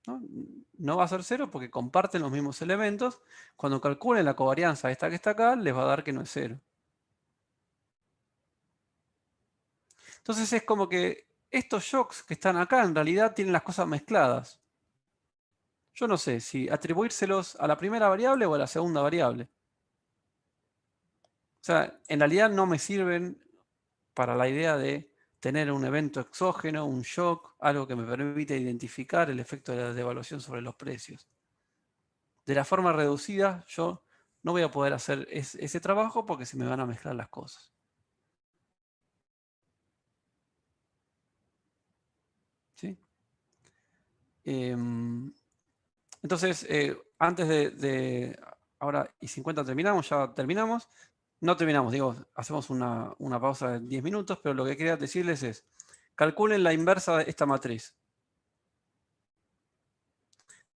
¿No? No va a ser 0 porque comparten los mismos elementos. Cuando calculen la covarianza esta que está acá, les va a dar que no es 0. Entonces es como que estos shocks que están acá en realidad tienen las cosas mezcladas. Yo no sé si atribuírselos a la primera variable o a la segunda variable. O sea, en realidad no me sirven para la idea de tener un evento exógeno, un shock, algo que me permite identificar el efecto de la devaluación sobre los precios. De la forma reducida, yo no voy a poder hacer ese trabajo porque se me van a mezclar las cosas. ¿Sí? Entonces, antes ahora y 50 terminamos, ya terminamos. No terminamos, digo, hacemos una pausa de 10 minutos, pero lo que quería decirles es, calculen la inversa de esta matriz.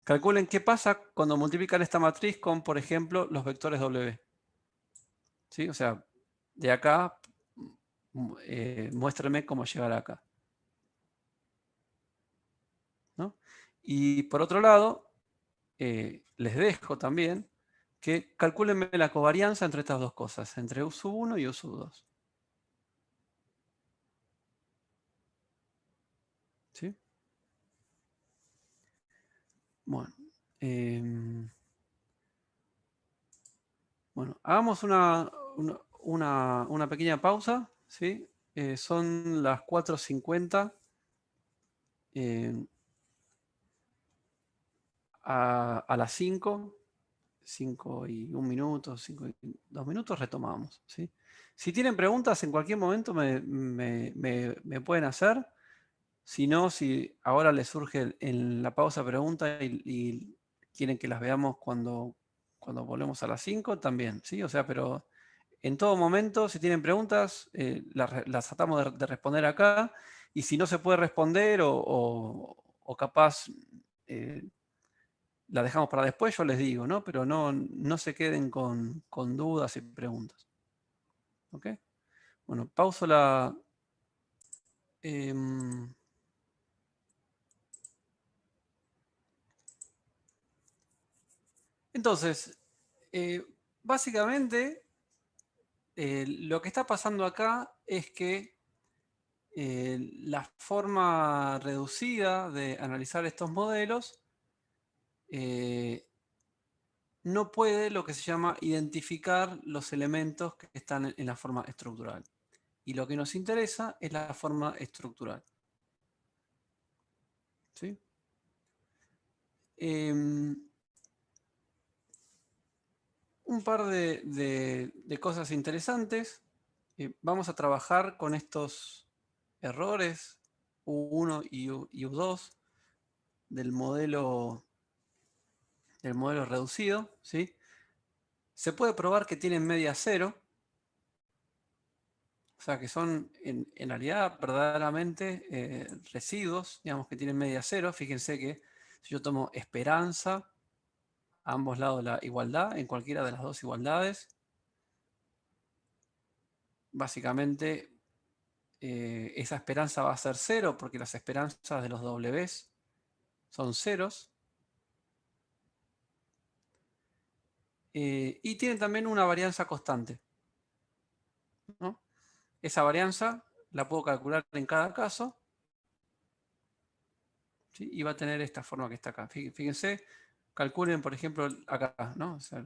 Calculen qué pasa cuando multiplican esta matriz con, por ejemplo, los vectores W. ¿Sí? O sea, de acá, muéstrenme cómo llegar acá. ¿No? Y por otro lado, les dejo también que calculen la covarianza entre estas dos cosas, entre U sub 1 y U sub 2. ¿Sí? Bueno, bueno, hagamos una pequeña pausa, ¿sí? Son las 4:50. A las 5 y 1 minuto, 5 y 2 minutos, retomamos, ¿sí? Si tienen preguntas, en cualquier momento me pueden hacer. Si no, si ahora les surge en la pausa pregunta y quieren que las veamos cuando volvemos a las 5, también, ¿sí? O sea, pero en todo momento, si tienen preguntas, las tratamos de responder acá. Y si no se puede responder o capaz la dejamos para después, yo les digo, ¿no? Pero no se queden con dudas y preguntas. ¿Ok? Bueno, pauso la... em, entonces, básicamente, lo que está pasando acá es que la forma reducida de analizar estos modelos no puede lo que se llama identificar los elementos que están en la forma estructural. Y lo que nos interesa es la forma estructural. ¿Sí? Un par de cosas interesantes. Vamos a trabajar con estos errores U1 y U2 del modelo reducido. ¿Sí? Se puede probar que tienen media cero. O sea, que son en realidad verdaderamente residuos, digamos que tienen media cero. Fíjense que si yo tomo esperanza a ambos lados de la igualdad, en cualquiera de las dos igualdades, básicamente esa esperanza va a ser cero porque las esperanzas de los Ws son ceros. Y tienen también una varianza constante, ¿no? Esa varianza la puedo calcular en cada caso, ¿sí? Y va a tener esta forma que está acá. Fíjense, calculen, por ejemplo, acá, ¿no? O sea,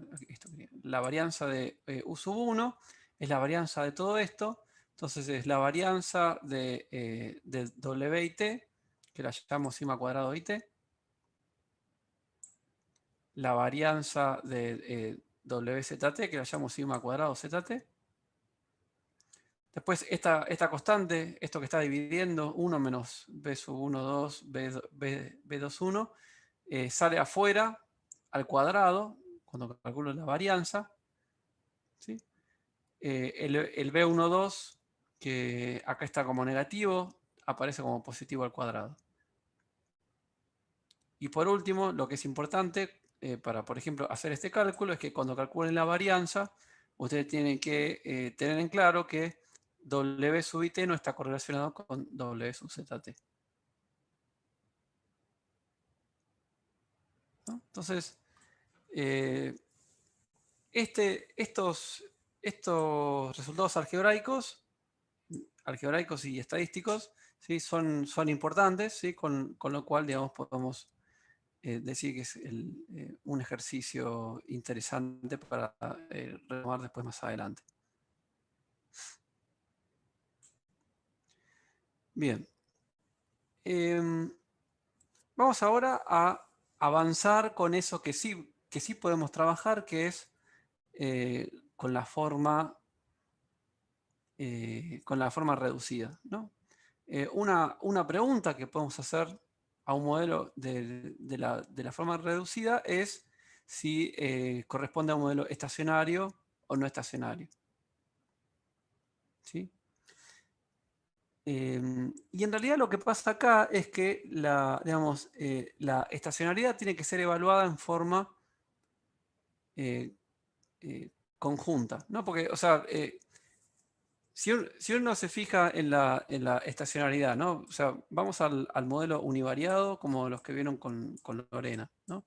la varianza de U sub 1 es la varianza de todo esto. Entonces es la varianza de W y T, que la llamamos sigma cuadrado y T. La varianza de WZT, que la llamo sigma cuadrado ZT. Después esta constante, esto que está dividiendo, 1 menos B sub 1, 2, B2, 1, sale afuera al cuadrado, cuando calculo la varianza. ¿Sí? El B1, 2, que acá está como negativo, aparece como positivo al cuadrado. Y por último, lo que es importante para, por ejemplo, hacer este cálculo es que cuando calculen la varianza, ustedes tienen que tener en claro que W sub IT no está correlacionado con W sub ZT. ¿No? Entonces, estos resultados algebraicos y estadísticos, ¿sí? son importantes, ¿sí? Con lo cual, digamos, podemos decir que es un ejercicio interesante para retomar después más adelante. Bien. Vamos ahora a avanzar con eso que sí podemos trabajar, que es con la forma reducida, ¿no? Una pregunta que podemos hacer a un modelo de la forma reducida es si corresponde a un modelo estacionario o no estacionario. ¿Sí? Y en realidad lo que pasa acá es que digamos, la estacionalidad tiene que ser evaluada en forma eh, conjunta, ¿no? Porque, o sea, si uno se fija en la estacionalidad, ¿no? O sea, vamos al modelo univariado como los que vieron con Lorena, ¿no?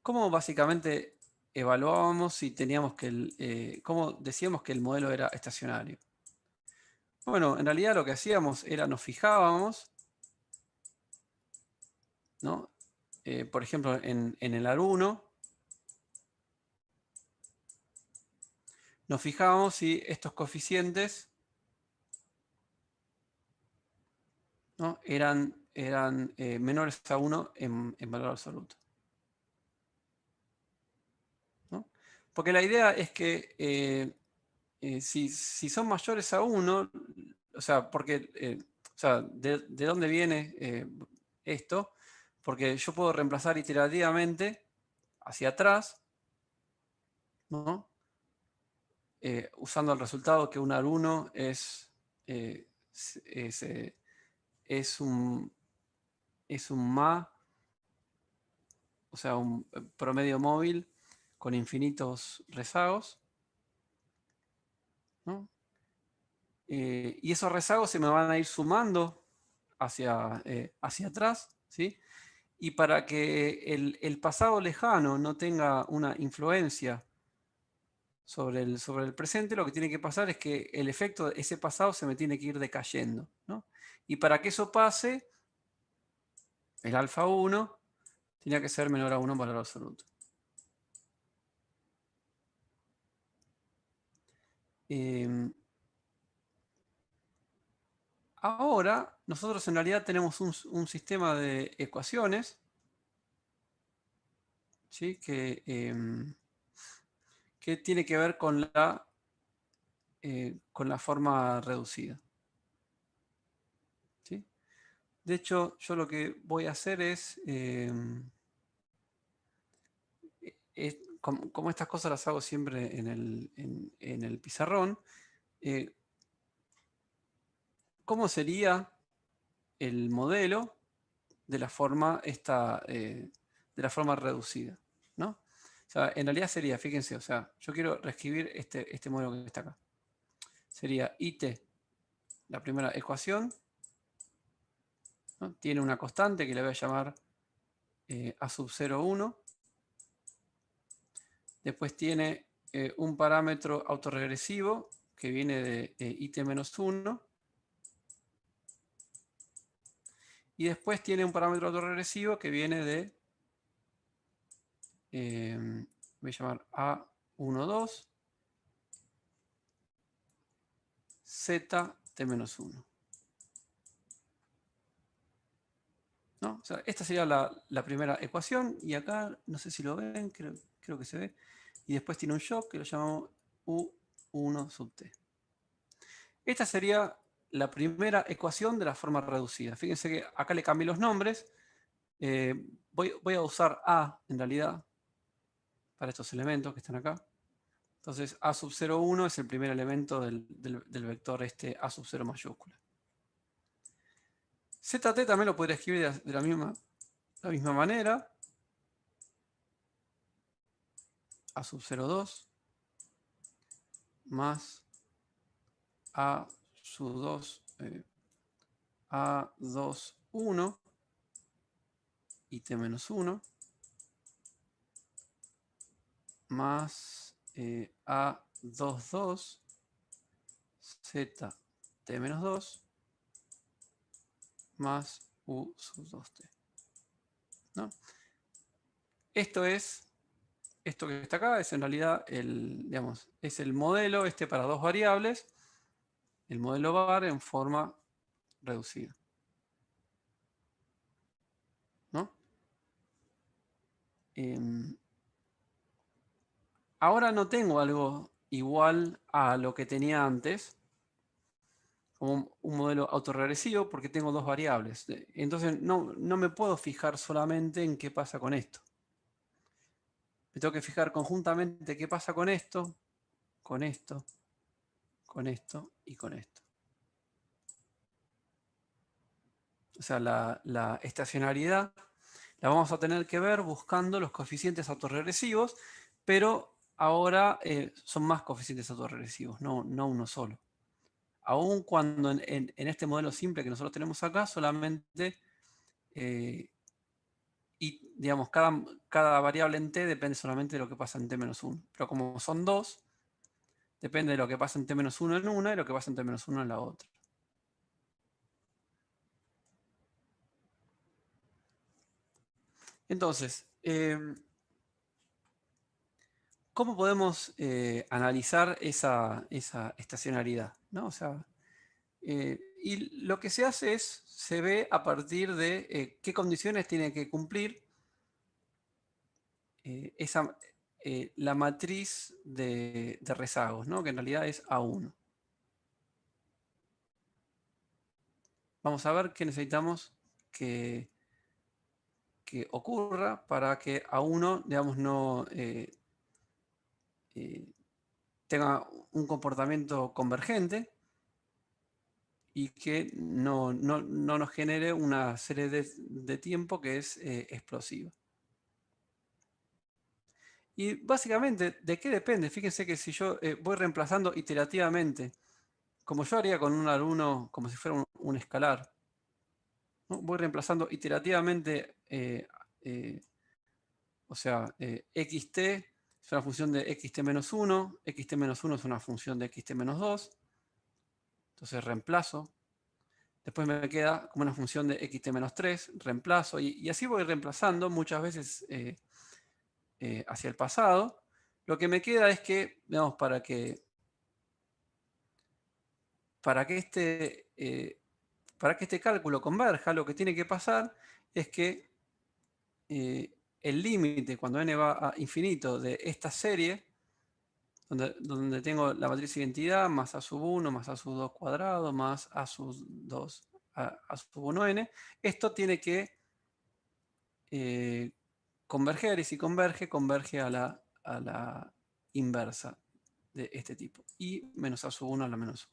¿Cómo básicamente evaluábamos si teníamos cómo decíamos que el modelo era estacionario? Bueno, en realidad lo que hacíamos era nos fijábamos, ¿no? Por ejemplo, en el AR1, nos fijábamos si estos coeficientes, ¿no? eran menores a 1 en valor absoluto, ¿no? Porque la idea es que si son mayores a 1, o sea, porque, o sea, ¿de dónde viene esto? Porque yo puedo reemplazar iterativamente hacia atrás, ¿no? Usando el resultado que un AR1 eh, es, eh, es un MA, o sea, un promedio móvil con infinitos rezagos, ¿no? Y esos rezagos se me van a ir sumando hacia atrás, ¿sí? Y para que el pasado lejano no tenga una influencia sobre el presente, lo que tiene que pasar es que el efecto de ese pasado se me tiene que ir decayendo, ¿no? Y para que eso pase, el alfa 1 tenía que ser menor a 1 en valor absoluto. Ahora, nosotros en realidad tenemos un sistema de ecuaciones, ¿sí? Que tiene que ver con la forma reducida, ¿sí? De hecho, yo lo que voy a hacer como estas cosas las hago siempre en el pizarrón, ¿cómo sería el modelo de la forma reducida, ¿no? O sea, en realidad sería, fíjense, o sea, yo quiero reescribir este modelo que está acá. Sería IT, la primera ecuación, ¿no? Tiene una constante que le voy a llamar A sub 0, 1. Después tiene un parámetro autorregresivo que viene de IT-1. Y después tiene un parámetro autorregresivo que viene de, voy a llamar A12, ZT-1. ¿No? O sea, esta sería la primera ecuación. Y acá, no sé si lo ven, creo que se ve. Y después tiene un shock que lo llamamos U1 sub T. Esta sería la primera ecuación de la forma reducida. Fíjense que acá le cambié los nombres. Voy a usar A, en realidad, para estos elementos que están acá. Entonces, A sub 0, 1 es el primer elemento del vector A sub 0 mayúscula. ZT también lo podría escribir de la misma manera. A sub 0, 2 más A sub 2, A2, 1 y T-1 más A2, 2 Z T-2 más U sub 2T. ¿No? Esto que está acá es en realidad es el modelo para dos variables el modelo bar en forma reducida, ¿no? Ahora no tengo algo igual a lo que tenía antes, como un modelo autorregresivo, porque tengo dos variables. Entonces no me puedo fijar solamente en qué pasa con esto. Me tengo que fijar conjuntamente qué pasa con esto, con esto, con esto y con esto. O sea, la estacionariedad la vamos a tener que ver buscando los coeficientes autorregresivos, pero ahora son más coeficientes autorregresivos, no uno solo. Aun cuando en este modelo simple que nosotros tenemos acá, solamente, y digamos, cada variable en t depende solamente de lo que pasa en t-1. Pero como son dos, depende de lo que pasa en t-1 en una y lo que pasa en t-1 en la otra. Entonces, ¿cómo podemos analizar esa estacionariedad? ¿No? O sea, y lo que se hace es, se ve a partir de qué condiciones tiene que cumplir la matriz de rezagos, ¿no? Que en realidad es A1. Vamos a ver qué necesitamos que ocurra para que A1, digamos, no tenga un comportamiento convergente y que no nos genere una serie de tiempo que es explosiva. Y básicamente, ¿de qué depende? Fíjense que si yo voy reemplazando iterativamente, como yo haría con un alumno, como si fuera un escalar, ¿no? Voy reemplazando iterativamente, o sea, xt es una función de xt-1, xt-1 es una función de xt-2, entonces reemplazo. Después me queda como una función de xt-3, reemplazo, y así voy reemplazando muchas veces hacia el pasado. Lo que me queda es que, digamos, para que este cálculo converja, lo que tiene que pasar es que el límite, cuando n va a infinito, de esta serie, donde tengo la matriz identidad más a sub 1 más a sub 2 cuadrado más a sub 2 a sub 1n, esto tiene que converger, y si converge a la inversa de este tipo, y menos a sub 1 a la menos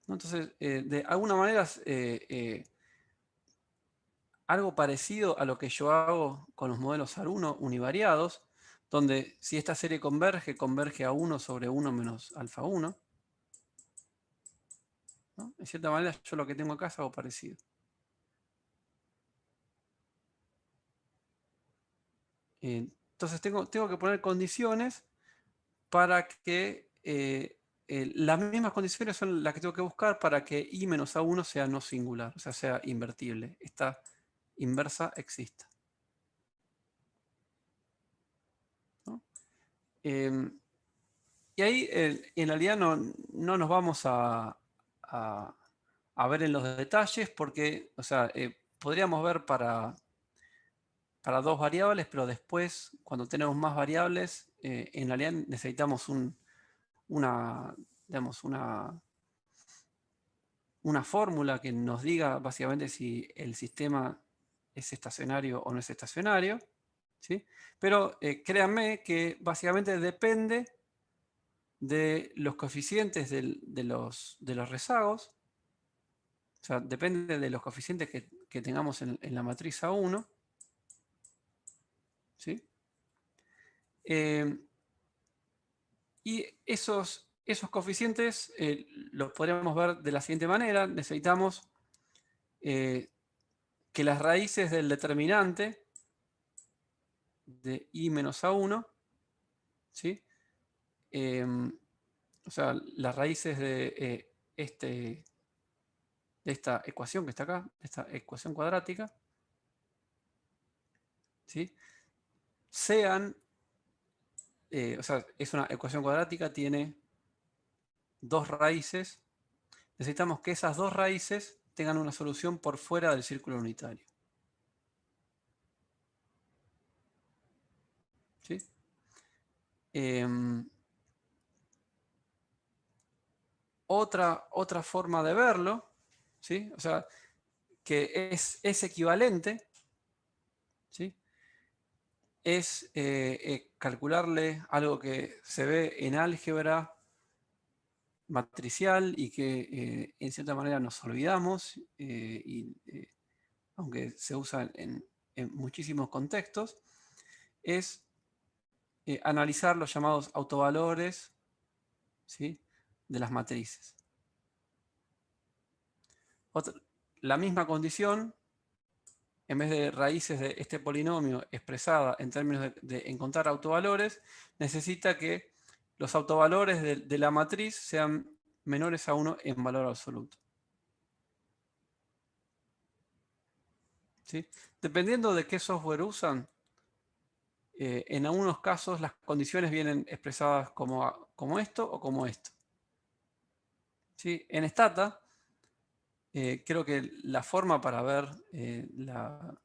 1. Entonces, de alguna manera, algo parecido a lo que yo hago con los modelos AR1 univariados, donde si esta serie converge a 1 sobre 1 menos alfa 1. ¿No? De cierta manera, yo lo que tengo acá es algo parecido. Entonces, tengo que poner condiciones para que las mismas condiciones son las que tengo que buscar para que i menos a1 sea no singular, o sea invertible. Esta inversa exista. ¿No? Y ahí en realidad no nos vamos a ver en los detalles porque, o sea, podríamos ver para dos variables, pero después, cuando tenemos más variables, en realidad necesitamos una, digamos, una fórmula que nos diga básicamente si el sistema es estacionario o no es estacionario, ¿sí? Pero créanme que básicamente depende de los coeficientes de los rezagos, o sea, depende de los coeficientes que tengamos en la matriz A1, ¿sí? Y esos coeficientes los podríamos ver de la siguiente manera. Necesitamos que las raíces del determinante de i menos a1, ¿sí? O sea, las raíces de esta ecuación que está acá, esta ecuación cuadrática, ¿sí? Sean, o sea, es una ecuación cuadrática, tiene dos raíces, necesitamos que esas dos raíces tengan una solución por fuera del círculo unitario. ¿Sí? Otra forma de verlo, ¿sí? O sea, que es equivalente, ¿sí? Es calcularle algo que se ve en álgebra matricial y que en cierta manera nos olvidamos, aunque se usa en muchísimos contextos, es analizar los llamados autovalores, ¿sí?, de las matrices. La misma condición, en vez de raíces de este polinomio expresada en términos de encontrar autovalores, necesita que los autovalores de la matriz sean menores a 1 en valor absoluto. ¿Sí? Dependiendo de qué software usan, en algunos casos las condiciones vienen expresadas como esto o como esto. ¿Sí? En Stata, creo que la forma para ver la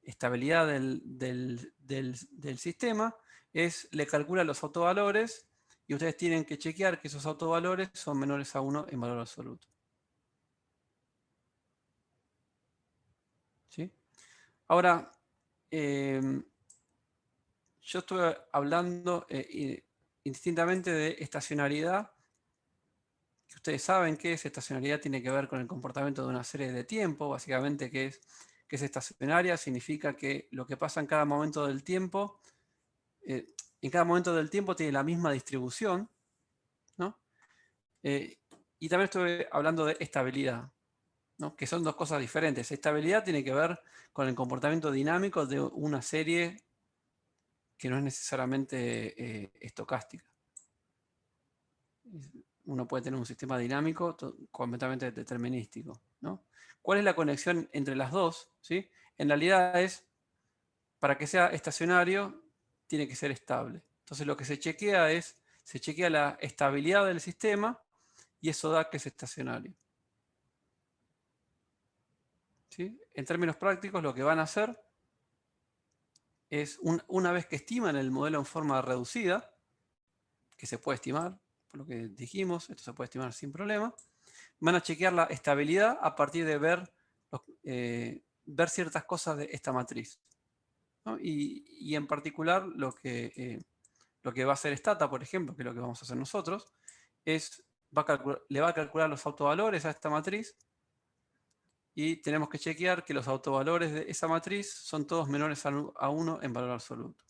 estabilidad del sistema es le calcula los autovalores y ustedes tienen que chequear que esos autovalores son menores a 1 en valor absoluto. ¿Sí? Ahora, yo estuve hablando indistintamente de estacionariedad, que ustedes saben qué es estacionariedad, tiene que ver con el comportamiento de una serie de tiempo, básicamente que es estacionaria, significa que lo que pasa en cada momento del tiempo, en cada momento del tiempo tiene la misma distribución, ¿no? Y también estuve hablando de estabilidad, ¿no?, que son dos cosas diferentes. Estabilidad tiene que ver con el comportamiento dinámico de una serie que no es necesariamente estocástica. Uno puede tener un sistema dinámico completamente determinístico, ¿no? ¿Cuál es la conexión entre las dos? ¿Sí? En realidad es, para que sea estacionario, tiene que ser estable. Entonces lo que se chequea se chequea la estabilidad del sistema y eso da que es estacionario. ¿Sí? En términos prácticos, lo que van a hacer es, una vez que estiman el modelo en forma reducida, que se puede estimar, por lo que dijimos, esto se puede estimar sin problema, van a chequear la estabilidad a partir de ver ciertas cosas de esta matriz, ¿no? Y en particular lo que va a hacer Stata, por ejemplo, que es lo que vamos a hacer nosotros, es le va a calcular los autovalores a esta matriz y tenemos que chequear que los autovalores de esa matriz son todos menores a 1 en valor absoluto.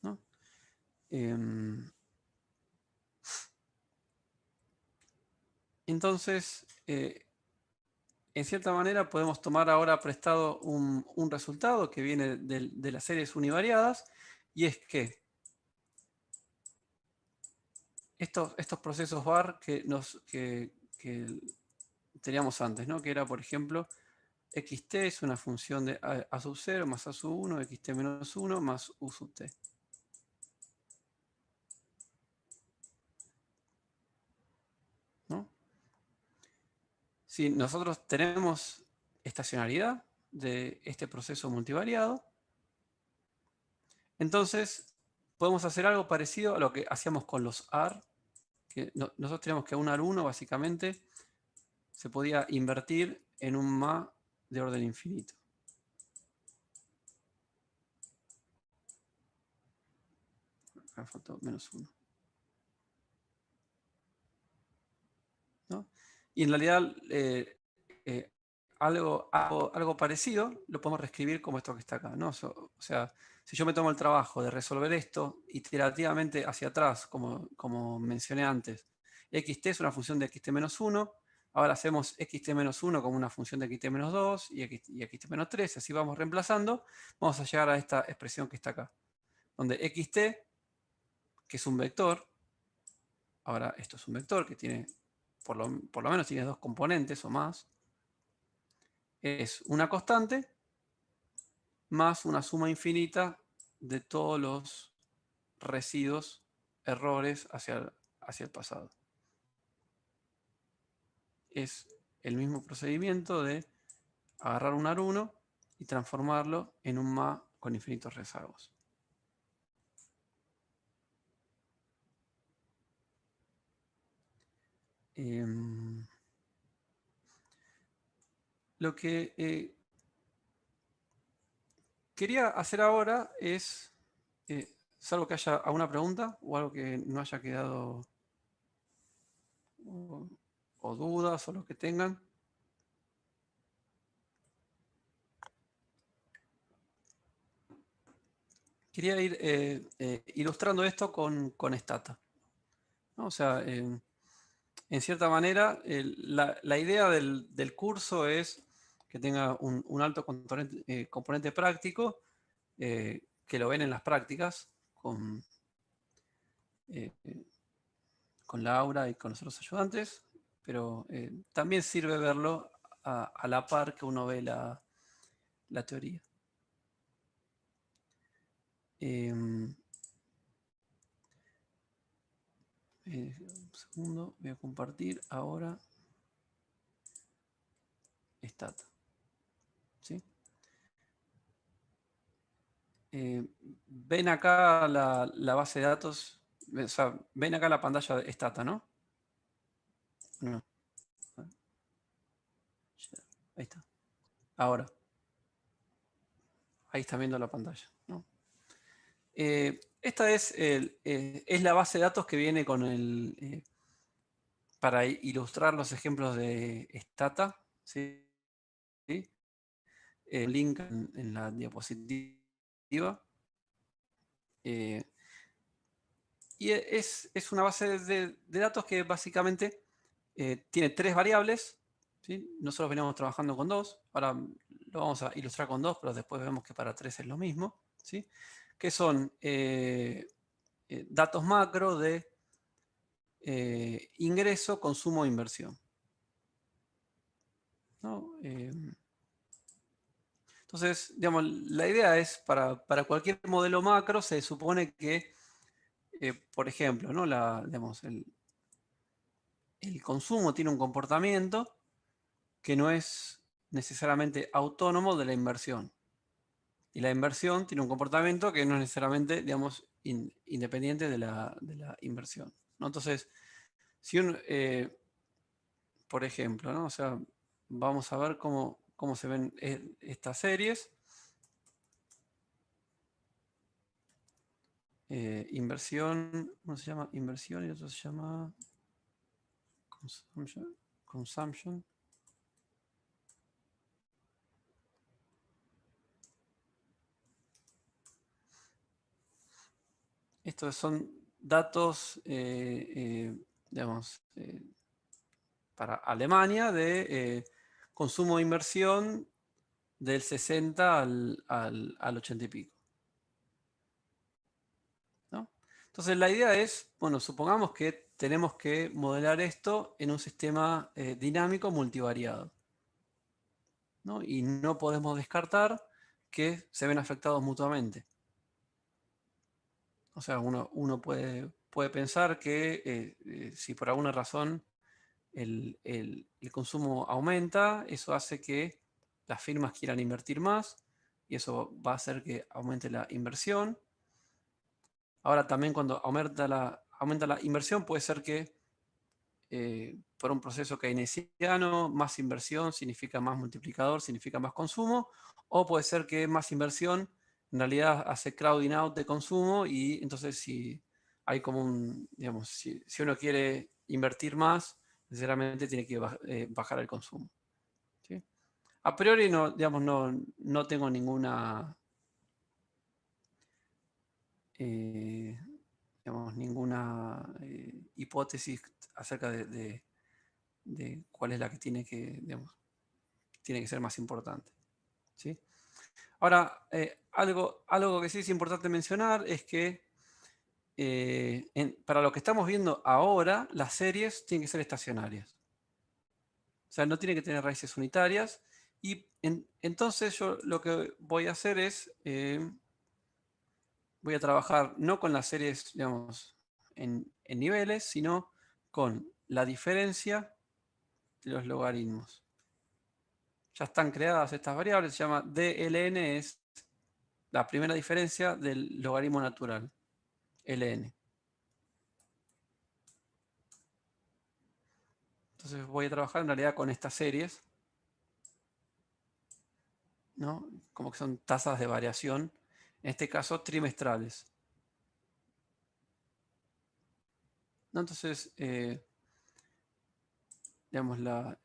¿No? Entonces, en cierta manera podemos tomar ahora prestado un resultado que viene de las series univariadas, y es que estos procesos bar que teníamos antes, ¿no?, que era, por ejemplo, xt es una función de a sub 0 más a sub 1, xt menos 1 más u sub t. ¿No? Si nosotros tenemos estacionalidad de este proceso multivariado, entonces podemos hacer algo parecido a lo que hacíamos con los AR, que nosotros tenemos que un AR1 básicamente se podía invertir en un MA de orden infinito. Acá faltó menos 1. ¿No? Y en realidad algo parecido lo podemos reescribir como esto que está acá, ¿no? O sea, si yo me tomo el trabajo de resolver esto iterativamente hacia atrás, como mencioné antes, xt es una función de xt menos 1, ahora hacemos xt menos 1 como una función de xt menos 2 y xt menos 3, así vamos reemplazando, vamos a llegar a esta expresión que está acá, donde xt, que es un vector, ahora esto es un vector que tiene, por lo menos tiene dos componentes o más, es una constante más una suma infinita de todos los residuos, errores hacia el pasado. Es el mismo procedimiento de agarrar un AR1 y transformarlo en un MA con infinitos rezagos. Lo que quería hacer ahora es, salvo que haya alguna pregunta o algo que no haya quedado, o dudas o lo que tengan. Quería ir ilustrando esto con Stata, ¿no? O sea, en cierta manera, la idea del curso es que tenga un alto componente práctico, que lo ven en las prácticas eh, con Laura y con los otros ayudantes, pero también sirve verlo a la par que uno ve la teoría. Un segundo, voy a compartir ahora Stata. ¿Sí? Ven acá la base de datos, o sea, ven acá la pantalla de Stata, ¿no? No. Ahí está. Ahora. Ahí están viendo la pantalla, ¿no? Esta es la base de datos que viene con para ilustrar los ejemplos de Stata, ¿sí? Link en la diapositiva. Y es una base de datos que básicamente tiene 3 variables, ¿sí? Nosotros veníamos trabajando con 2, ahora lo vamos a ilustrar con 2, pero después vemos que para 3 es lo mismo, ¿sí? Que son datos macro de ingreso, consumo e inversión, ¿no? Entonces, digamos, la idea es, para cualquier modelo macro, se supone que, por ejemplo, ¿no? Digamos, el consumo tiene un comportamiento que no es necesariamente autónomo de la inversión. Y la inversión tiene un comportamiento que no es necesariamente, digamos, independiente de la inversión, ¿no? Entonces, si uno, por ejemplo, ¿no? O sea, vamos a ver cómo se ven estas series. Inversión, ¿cómo se llama? Inversión y otro se llama consumption. Estos son datos, digamos, para Alemania de consumo e inversión del 60 al 80 y pico, ¿no? Entonces la idea es, bueno, supongamos que tenemos que modelar esto en un sistema dinámico multivariado, ¿no? Y no podemos descartar que se ven afectados mutuamente. O sea, uno puede pensar que si por alguna razón el consumo aumenta, eso hace que las firmas quieran invertir más y eso va a hacer que aumente la inversión. Ahora también cuando aumenta la inversión puede ser que por un proceso keynesiano, más inversión significa más multiplicador, significa más consumo, o puede ser que más inversión en realidad hace crowding out de consumo y entonces si hay como digamos, si uno quiere invertir más, necesariamente tiene que bajar el consumo, ¿sí? A priori no, digamos, no tengo ninguna digamos, ninguna hipótesis acerca de cuál es la que tiene que, digamos, tiene que ser más importante, ¿sí? Ahora, algo que sí es importante mencionar es que para lo que estamos viendo ahora, las series tienen que ser estacionarias. O sea, no tienen que tener raíces unitarias. Y entonces yo lo que voy a hacer es voy a trabajar no con las series, digamos, en niveles, sino con la diferencia de los logaritmos. Ya están creadas estas variables, se llama DLN, es la primera diferencia del logaritmo natural, LN. Entonces voy a trabajar en realidad con estas series, ¿no? Como que son tasas de variación, en este caso trimestrales. ¿No? Entonces, digamos, lo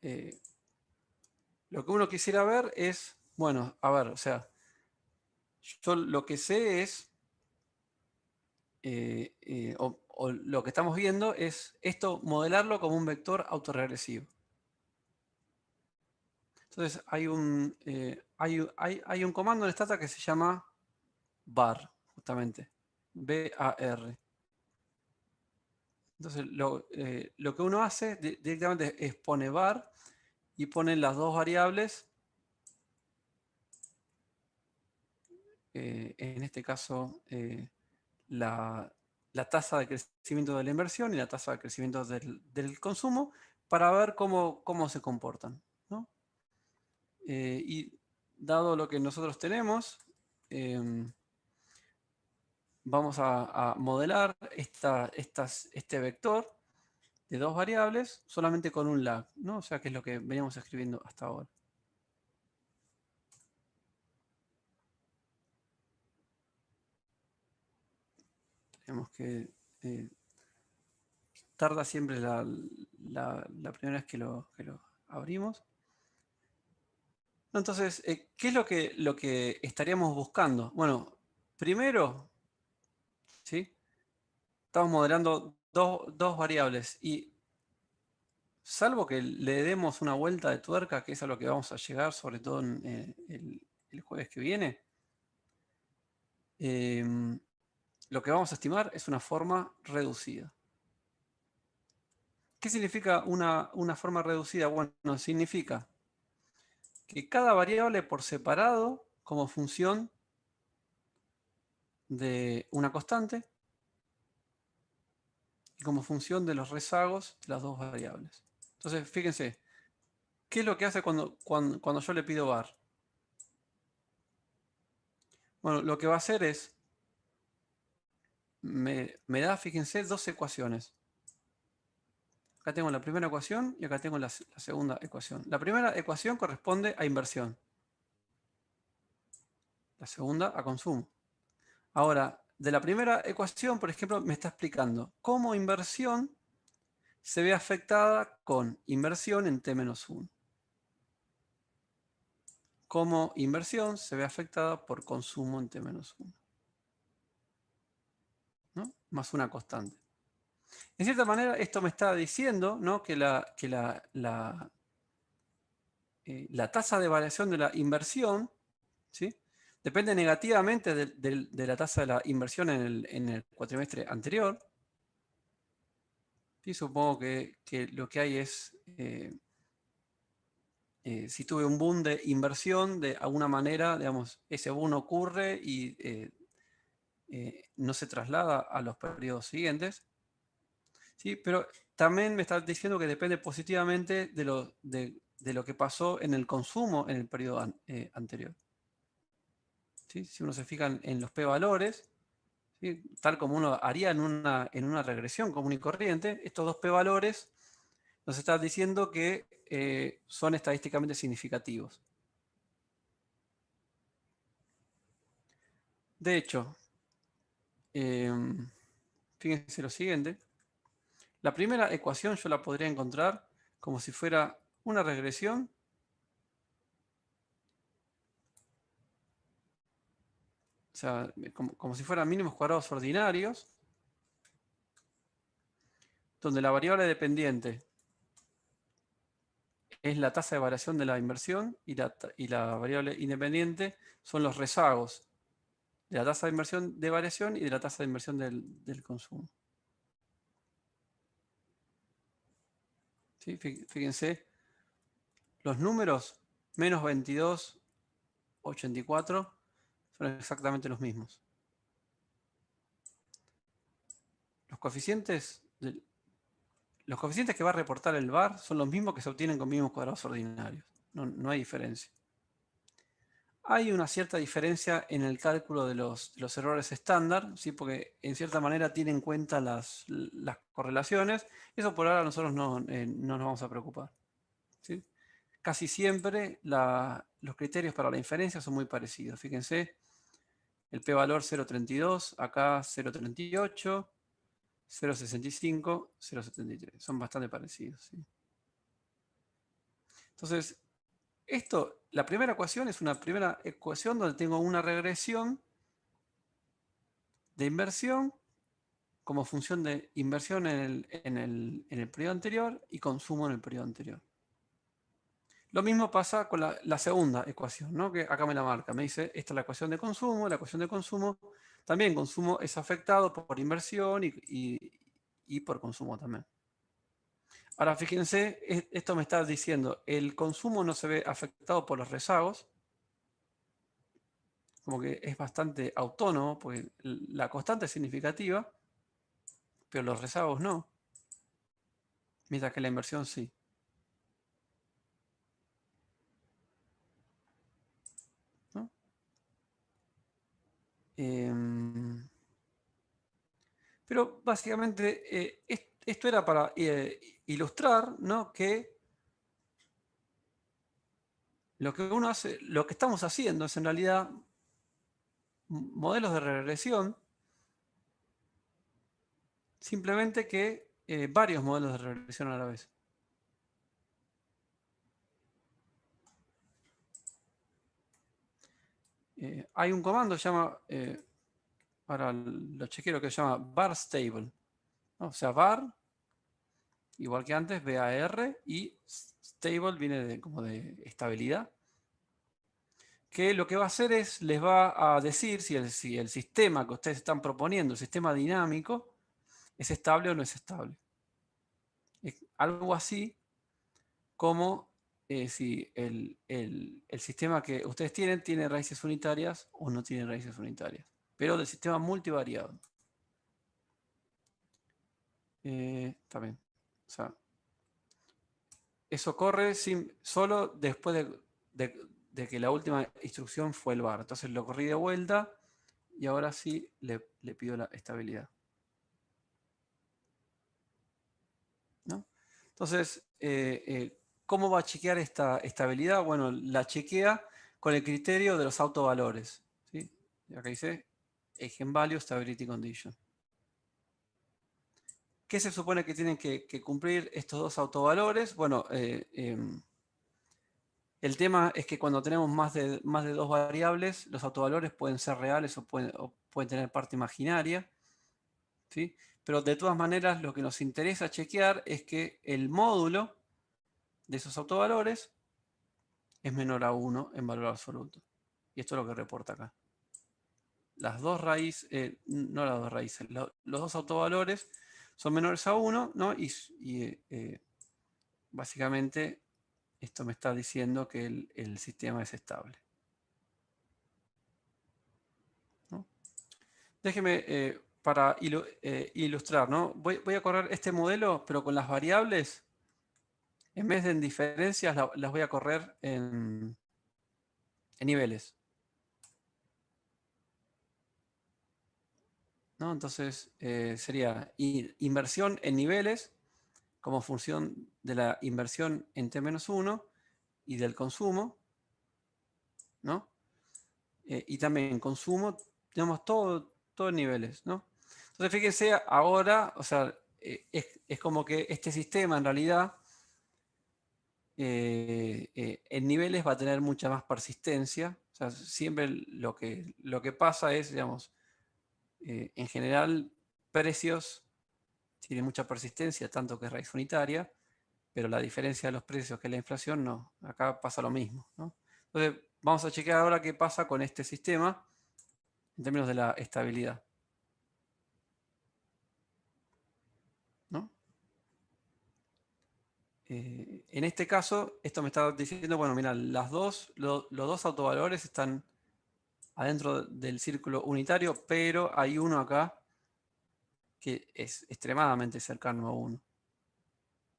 que uno quisiera ver es, bueno, a ver, o sea, yo lo que sé es, o lo que estamos viendo es esto, modelarlo como un vector autorregresivo. Entonces hay un comando en Stata que se llama var, justamente, var. Entonces lo que uno hace directamente es pone var y pone las dos variables, en este caso la, la tasa de crecimiento de la inversión y la tasa de crecimiento del consumo para ver cómo se comportan, ¿no? Y dado lo que nosotros tenemos, vamos a modelar este vector de dos variables solamente con un lag, ¿no? O sea, que es lo que veníamos escribiendo hasta ahora. Tenemos que tarda siempre la primera vez que lo abrimos. Entonces, ¿qué es lo que estaríamos buscando? Bueno, primero, ¿sí? Estamos modelando dos variables y salvo que le demos una vuelta de tuerca, que es a lo que vamos a llegar, sobre todo en el jueves que viene, lo que vamos a estimar es una forma reducida. ¿Qué significa una forma reducida? Bueno, significa que cada variable por separado, como función de una constante, y como función de los rezagos de las dos variables. Entonces, fíjense, ¿qué es lo que hace cuando yo le pido var? Bueno, lo que va a hacer es, me da, fíjense, dos ecuaciones. Acá tengo la primera ecuación y acá tengo la segunda ecuación. La primera ecuación corresponde a inversión. La segunda a consumo. Ahora, de la primera ecuación, por ejemplo, me está explicando cómo inversión se ve afectada con inversión en t-1. Cómo inversión se ve afectada por consumo en t-1. ¿No? Más una constante. En cierta manera, esto me está diciendo, ¿no?, que la tasa de variación de la inversión, ¿sí?, depende negativamente de la tasa de la inversión en el cuatrimestre anterior. ¿Sí? Supongo que lo que hay es, si tuve un boom de inversión, de alguna manera, digamos, ese boom ocurre y no se traslada a los periodos siguientes. ¿Sí? Pero también me está diciendo que depende positivamente de lo que pasó en el consumo en el periodo anterior. ¿Sí? Si uno se fija en los p-valores, ¿sí?, tal como uno haría en una regresión común y corriente, estos dos p-valores nos están diciendo que son estadísticamente significativos. De hecho, fíjense lo siguiente. La primera ecuación yo la podría encontrar como si fuera una regresión o sea, como si fueran mínimos cuadrados ordinarios, donde la variable dependiente es la tasa de variación de la inversión y la variable independiente son los rezagos de la tasa de inversión de variación y de la tasa de inversión del consumo. ¿Sí? Fíjense, los números menos 22,84 son exactamente los mismos. los coeficientes que va a reportar el VAR son los mismos que se obtienen con mínimos cuadrados ordinarios. No hay diferencia. Hay una cierta diferencia en el cálculo de los errores estándar, ¿sí? Porque en cierta manera tiene en cuenta las correlaciones. Eso por ahora nosotros no nos vamos a preocupar, ¿sí? Casi siempre los criterios para la inferencia son muy parecidos. Fíjense, el p-valor 0.32, acá 0.38, 0.65, 0.73. Son bastante parecidos, ¿sí? Entonces, la primera ecuación es una primera ecuación donde tengo una regresión de inversión como función de inversión en el periodo anterior y consumo en el periodo anterior. Lo mismo pasa con la segunda ecuación, ¿no? Que acá me la marca. Me dice, esta es la ecuación de consumo. La ecuación de consumo, también consumo es afectado por inversión y por consumo también. Ahora, fíjense, esto me está diciendo, el consumo no se ve afectado por los rezagos, como que es bastante autónomo, porque la constante es significativa, pero los rezagos no, mientras que la inversión sí. ¿No? Pero básicamente esto era para ilustrar, ¿no? Que lo que uno hace, lo que estamos haciendo es en realidad modelos de regresión, simplemente que varios modelos de regresión a la vez. Hay un comando que se llama, para los chequeros, que se llama var stable, ¿no? O sea, var, igual que antes, var, y stable viene como de estabilidad, que lo que va a hacer es, les va a decir si el sistema que ustedes están proponiendo, el sistema dinámico, es estable o no es estable. Es algo así como si el sistema que ustedes tiene raíces unitarias o no tiene raíces unitarias, pero del sistema multivariado. También. O sea, eso corre solo después de que la última instrucción fue el var. Entonces lo corrí de vuelta y ahora sí le pido la estabilidad. ¿No? Entonces, ¿cómo va a chequear esta estabilidad? Bueno, la chequea con el criterio de los autovalores, ¿sí? Acá dice Eigenvalue Stability Condition. ¿Qué se supone que tienen que cumplir estos dos autovalores? Bueno, el tema es que cuando tenemos más de dos variables, los autovalores pueden ser reales o pueden tener parte imaginaria, ¿sí? Pero de todas maneras lo que nos interesa chequear es que el módulo de esos autovalores es menor a 1 en valor absoluto. Y esto es lo que reporta acá. Las dos raíces, no las dos raíces, los dos autovalores son menores a 1, ¿no? Y básicamente esto me está diciendo que el sistema es estable. ¿No? Déjeme, para ilustrar, ¿no? Voy a correr este modelo, pero con las variables, en vez de en diferencias, las voy a correr en niveles. ¿No? Entonces sería inversión en niveles como función de la inversión en T-1 y del consumo, ¿no? Y también consumo, tenemos todo en niveles, ¿no? Entonces fíjense ahora, o sea, es como que este sistema en realidad en niveles va a tener mucha más persistencia. O sea, siempre lo que pasa es, digamos, en general, precios tienen mucha persistencia, tanto que es raíz unitaria, pero la diferencia de los precios que la inflación no. Acá pasa lo mismo, ¿no? Entonces, vamos a chequear ahora qué pasa con este sistema en términos de la estabilidad. ¿No? En este caso, esto me está diciendo, bueno, mira, los dos autovalores están adentro del círculo unitario, pero hay uno acá que es extremadamente cercano a 1.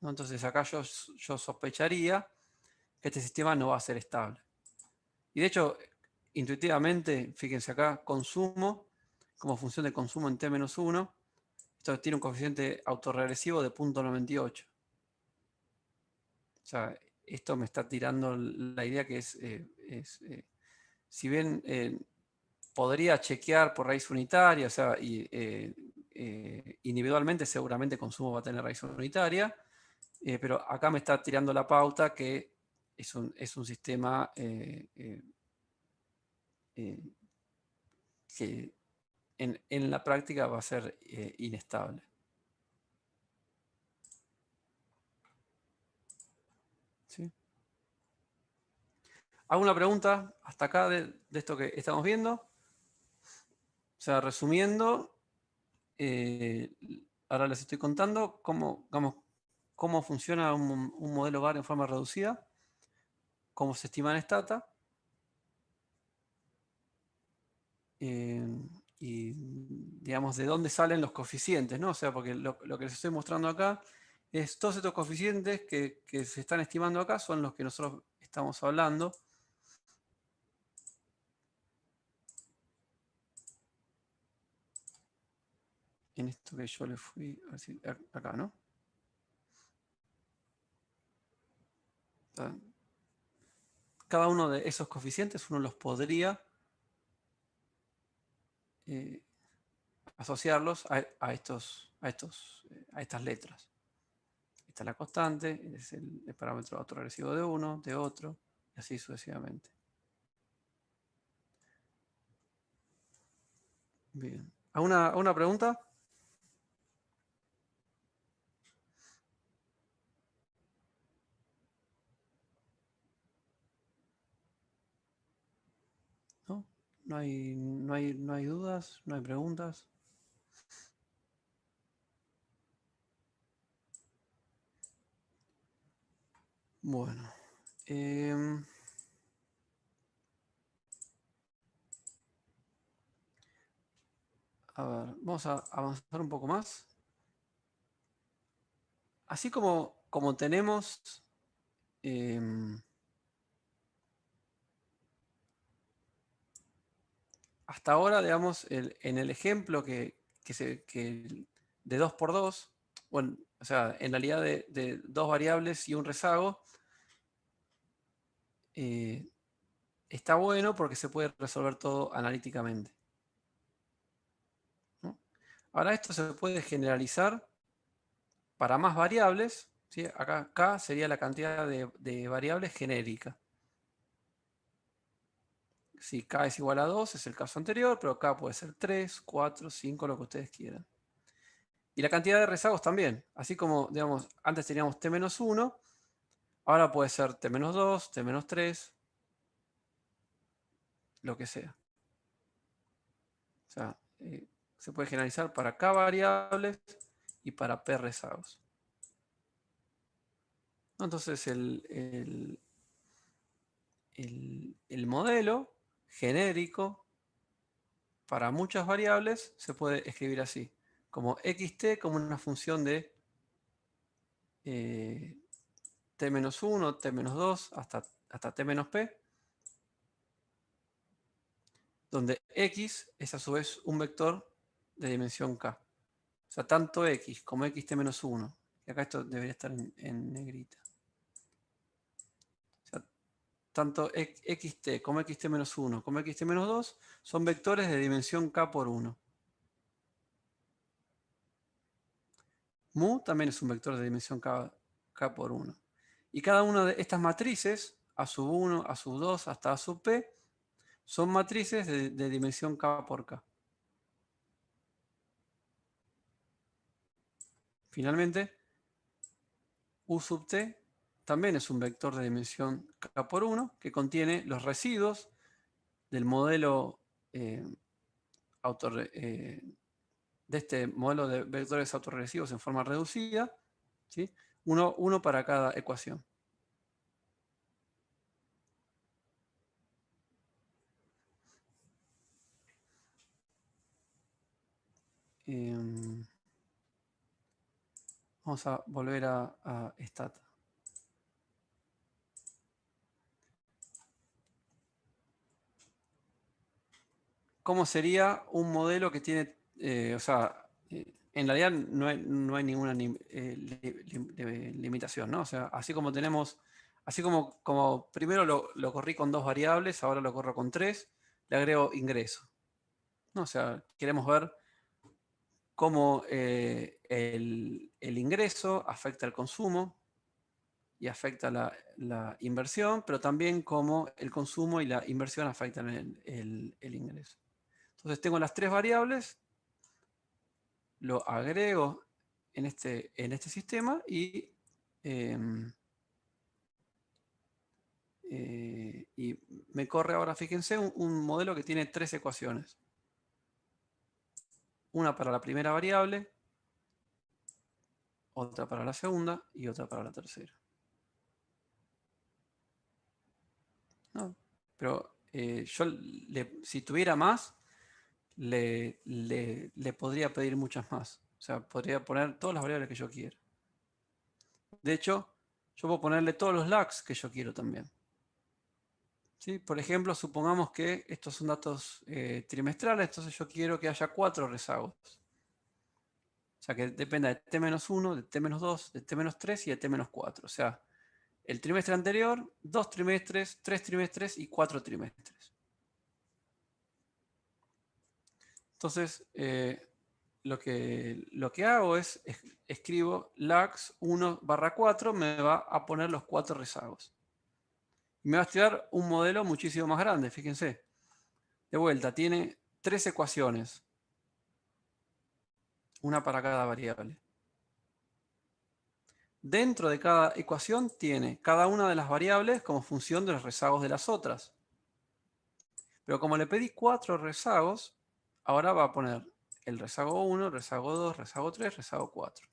¿No? Entonces acá yo sospecharía que este sistema no va a ser estable. Y de hecho, intuitivamente, fíjense acá, consumo, como función de consumo en t-1, esto tiene un coeficiente autorregresivo de 0.98. O sea, esto me está tirando la idea que si bien podría chequear por raíz unitaria, o sea, individualmente seguramente consumo va a tener raíz unitaria, pero acá me está tirando la pauta que es un sistema que en la práctica va a ser inestable. ¿Sí? Hago una pregunta hasta acá de esto que estamos viendo. O sea, resumiendo, ahora les estoy contando cómo funciona un modelo VAR en forma reducida, cómo se estima en Stata, y digamos de dónde salen los coeficientes, ¿no? O sea, porque lo que les estoy mostrando acá es todos estos coeficientes que se están estimando acá son los que nosotros estamos hablando. En esto que yo le fui, a ver si, acá, ¿no? Cada uno de esos coeficientes uno los podría eh, asociarlos a estas letras. Esta es la constante, es el parámetro autorregresivo de uno, de otro, y así sucesivamente. Bien. ¿Alguna pregunta? ¿No? ¿No hay dudas? ¿No hay preguntas? Bueno. A ver, vamos a avanzar un poco más. Así como tenemos hasta ahora, digamos, en el ejemplo que de 2×2, bueno, o sea, en realidad de dos variables y un rezago, está bueno porque se puede resolver todo analíticamente, ¿no? Ahora esto se puede generalizar para más variables, ¿sí? Acá K sería la cantidad de variables genérica. Si K es igual a 2 es el caso anterior, pero K puede ser 3, 4, 5, lo que ustedes quieran. Y la cantidad de rezagos también. Así como, digamos, antes teníamos T-1, ahora puede ser T-2, T-3, lo que sea. O sea, se puede generalizar para K variables y para P rezagos. Entonces el modelo genérico para muchas variables se puede escribir así, como xt como una función de t-1, t-2 hasta t-p, donde x es a su vez un vector de dimensión k. O sea, tanto x como xt-1, y acá esto debería estar en negrita. O sea, tanto xt como xt-1 como xt-2 son vectores de dimensión k por 1. Mu también es un vector de dimensión k por 1. Y cada una de estas matrices, a sub 1, a sub 2, hasta a sub p, son matrices de dimensión k por k. Finalmente, U sub t también es un vector de dimensión k por 1 que contiene los residuos del modelo de este modelo de vectores autorregresivos en forma reducida, ¿sí? Uno para cada ecuación. Vamos a volver a stat. ¿Cómo sería un modelo que tiene, o sea, en realidad no hay ninguna limitación, ¿no? O sea, así como tenemos, así como primero lo corrí con 2 variables, ahora lo corro con 3, le agrego ingreso, ¿no? O sea, queremos ver cómo el ingreso afecta el consumo y afecta la inversión, pero también cómo el consumo y la inversión afectan el ingreso. Entonces tengo las 3 variables, lo agrego en este sistema y me corre ahora, fíjense, un modelo que tiene 3 ecuaciones. Una para la primera variable, otra para la segunda y otra para la tercera. ¿No? Pero yo, si tuviera más, le podría pedir muchas más. O sea, podría poner todas las variables que yo quiera. De hecho, yo puedo ponerle todos los lags que yo quiero también. ¿Sí? Por ejemplo, supongamos que estos son datos trimestrales, entonces yo quiero que haya 4 rezagos. O sea, que dependa de T-1, de T-2, de T-3 y de T-4. O sea, el trimestre anterior, 2 trimestres, 3 trimestres y 4 trimestres. Entonces, lo que hago es escribo lags 1/4, me va a poner los 4 rezagos. Y me va a estudiar un modelo muchísimo más grande, fíjense. De vuelta, tiene 3 ecuaciones, una para cada variable. Dentro de cada ecuación tiene cada una de las variables como función de los rezagos de las otras. Pero como le pedí 4 rezagos, ahora va a poner el rezago 1, rezago 2, rezago 3, rezago 4.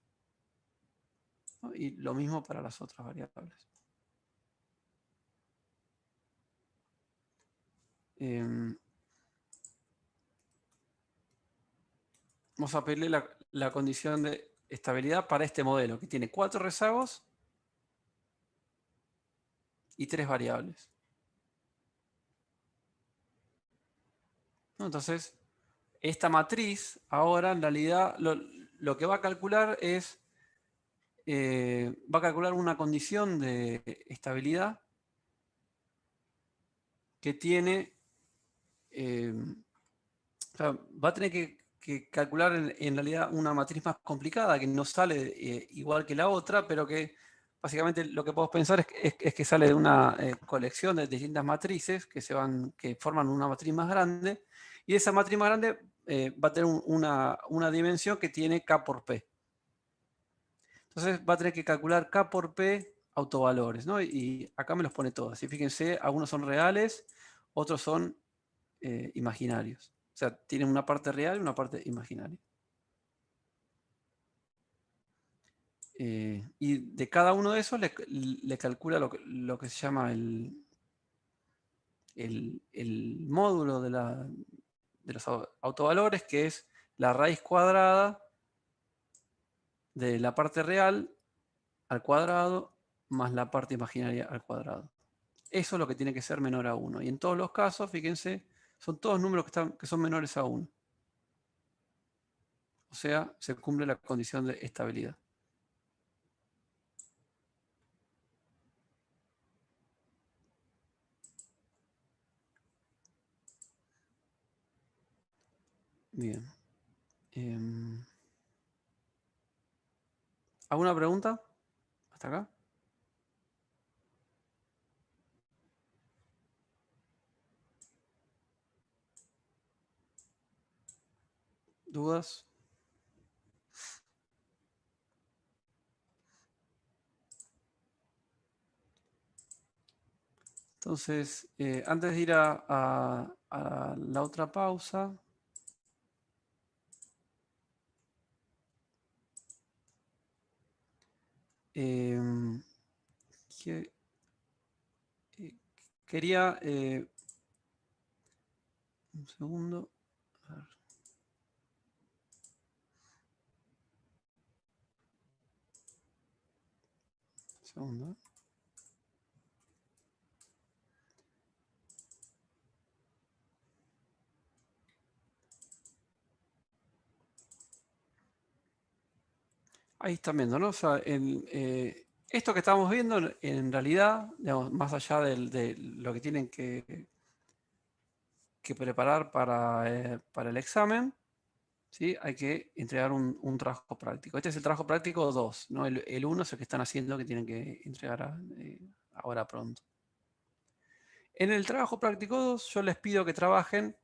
¿No? Y lo mismo para las otras variables. Vamos a pedirle la condición de estabilidad para este modelo, que tiene 4 rezagos y 3 variables. ¿No? Entonces, esta matriz ahora en realidad lo que va a calcular es, va a calcular una condición de estabilidad que tiene, o sea, va a tener que calcular en realidad una matriz más complicada que no sale igual que la otra, pero que básicamente lo que podemos pensar es que sale de una colección de distintas matrices que forman una matriz más grande, y esa matriz más grande va a tener una dimensión que tiene K por P. Entonces va a tener que calcular K por P autovalores, ¿no? Y acá me los pone todos. Y fíjense, algunos son reales, otros son imaginarios. O sea, tienen una parte real y una parte imaginaria. Y de cada uno de esos le calcula lo que se llama el módulo de los autovalores, que es la raíz cuadrada de la parte real al cuadrado más la parte imaginaria al cuadrado. Eso es lo que tiene que ser menor a 1. Y en todos los casos, fíjense, son todos números que son menores a 1. O sea, se cumple la condición de estabilidad. Bien. ¿Alguna pregunta? ¿Hasta acá? ¿Dudas? Entonces, antes de ir a la otra pausa, em, que- quería, un segundo, a ver. segundo. Ahí están viendo, ¿no? O sea, esto que estamos viendo, en realidad, digamos, más allá de lo que tienen que preparar para el examen, ¿sí? Hay que entregar un trabajo práctico. Este es el trabajo práctico 2, ¿no? El 1 es el que están haciendo, que tienen que entregar ahora pronto. En el trabajo práctico 2, yo les pido que trabajen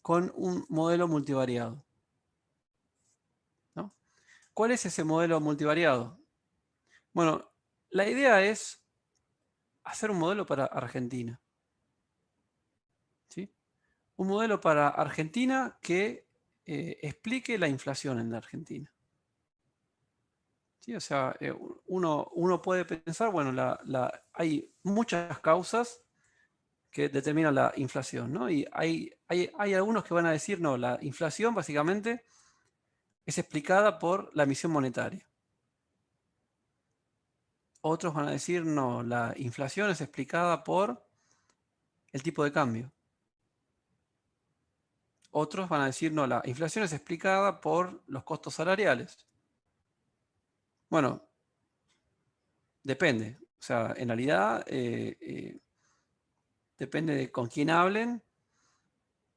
con un modelo multivariado, ¿no? ¿Cuál es ese modelo multivariado? Bueno, la idea es hacer un modelo para Argentina, ¿sí? Un modelo para Argentina que explique la inflación en la Argentina. ¿Sí? O sea, uno puede pensar, bueno, hay muchas causas que determinan la inflación, ¿no? Y hay algunos que van a decir, no, la inflación básicamente es explicada por la emisión monetaria. Otros van a decir, no, la inflación es explicada por el tipo de cambio. Otros van a decir, no, la inflación es explicada por los costos salariales. Bueno, depende. O sea, en realidad depende de con quién hablen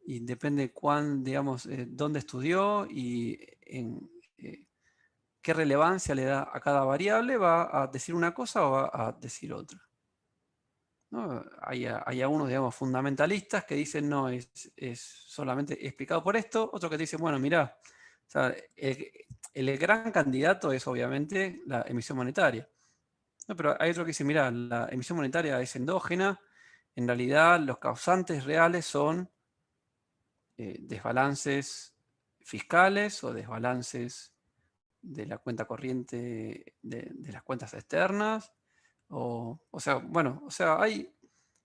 y depende digamos, dónde estudió y en qué relevancia le da a cada variable, va a decir una cosa o va a decir otra, ¿no? Hay algunos, digamos, fundamentalistas que dicen, no, es solamente explicado por esto. Otros que dicen, bueno, mirá, o sea, el gran candidato es obviamente la emisión monetaria. No, pero hay otro que dice, mira, la emisión monetaria es endógena, en realidad los causantes reales son desbalances fiscales o desbalances de la cuenta corriente de las cuentas externas, o sea, bueno, o sea,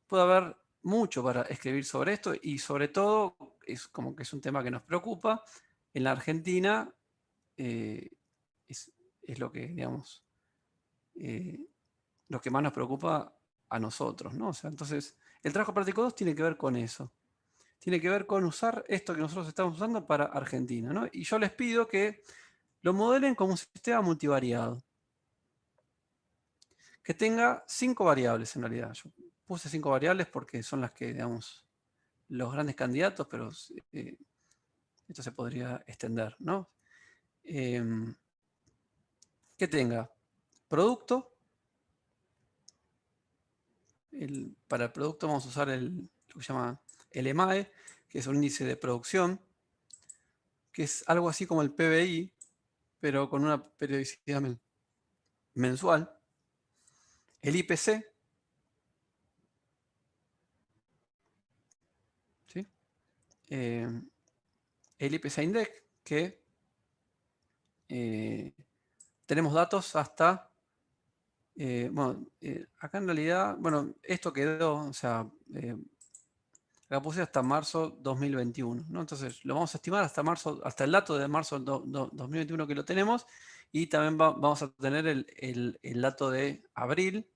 puede haber mucho para escribir sobre esto y sobre todo es como que es un tema que nos preocupa. En la Argentina eh, es lo que, digamos, eh, lo que más nos preocupa a nosotros, ¿no? O sea, entonces, el trabajo práctico 2 tiene que ver con eso. Tiene que ver con usar esto que nosotros estamos usando para Argentina, ¿no? Y yo les pido que lo modelen como un sistema multivariado, que tenga 5 variables en realidad. Yo puse 5 variables porque son las que, digamos, los grandes candidatos, pero esto se podría extender, ¿no? Que tenga producto. Para el producto vamos a usar lo que se llama el EMAE, que es un índice de producción, que es algo así como el PBI, pero con una periodicidad mensual. El IPC, ¿sí? El IPC Index, que tenemos datos hasta, bueno, acá en realidad, bueno, esto quedó, o sea, acá puse hasta marzo 2021, ¿no? Entonces lo vamos a estimar hasta marzo, hasta el dato de marzo 2021 que lo tenemos, y también vamos a tener el dato de abril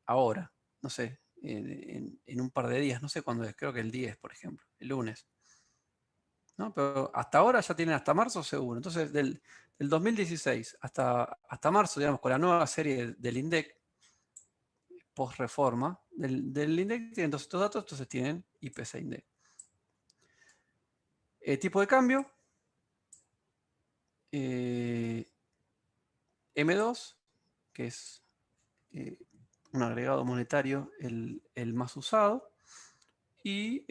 ahora, no sé, en un par de días, no sé cuándo es, creo que el 10, por ejemplo, el lunes, ¿no? Pero hasta ahora ya tienen hasta marzo seguro. Entonces, del 2016 hasta marzo, digamos, con la nueva serie del INDEC, post-reforma del INDEC, tienen todos estos datos, entonces tienen IPC INDEC. Tipo de cambio, M2, que es un agregado monetario el más usado. Y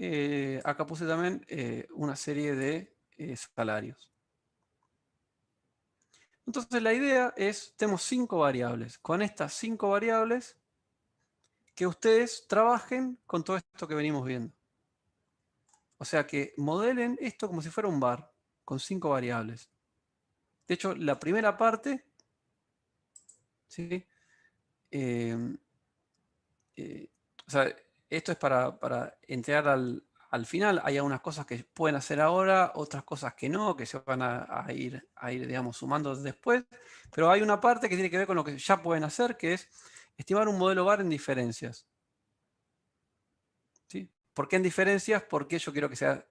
acá puse también una serie de salarios. Entonces la idea es, tenemos 5 variables. Con estas 5 variables, que ustedes trabajen con todo esto que venimos viendo. O sea, que modelen esto como si fuera un bar, con 5 variables. De hecho, la primera parte, ¿sí? O sea, esto es para entregar al final. Hay algunas cosas que pueden hacer ahora, otras cosas que no, que se van a ir, digamos, sumando después. Pero hay una parte que tiene que ver con lo que ya pueden hacer, que es estimar un modelo bar en diferencias. ¿Sí? ¿Por qué en diferencias? Porque yo quiero que sea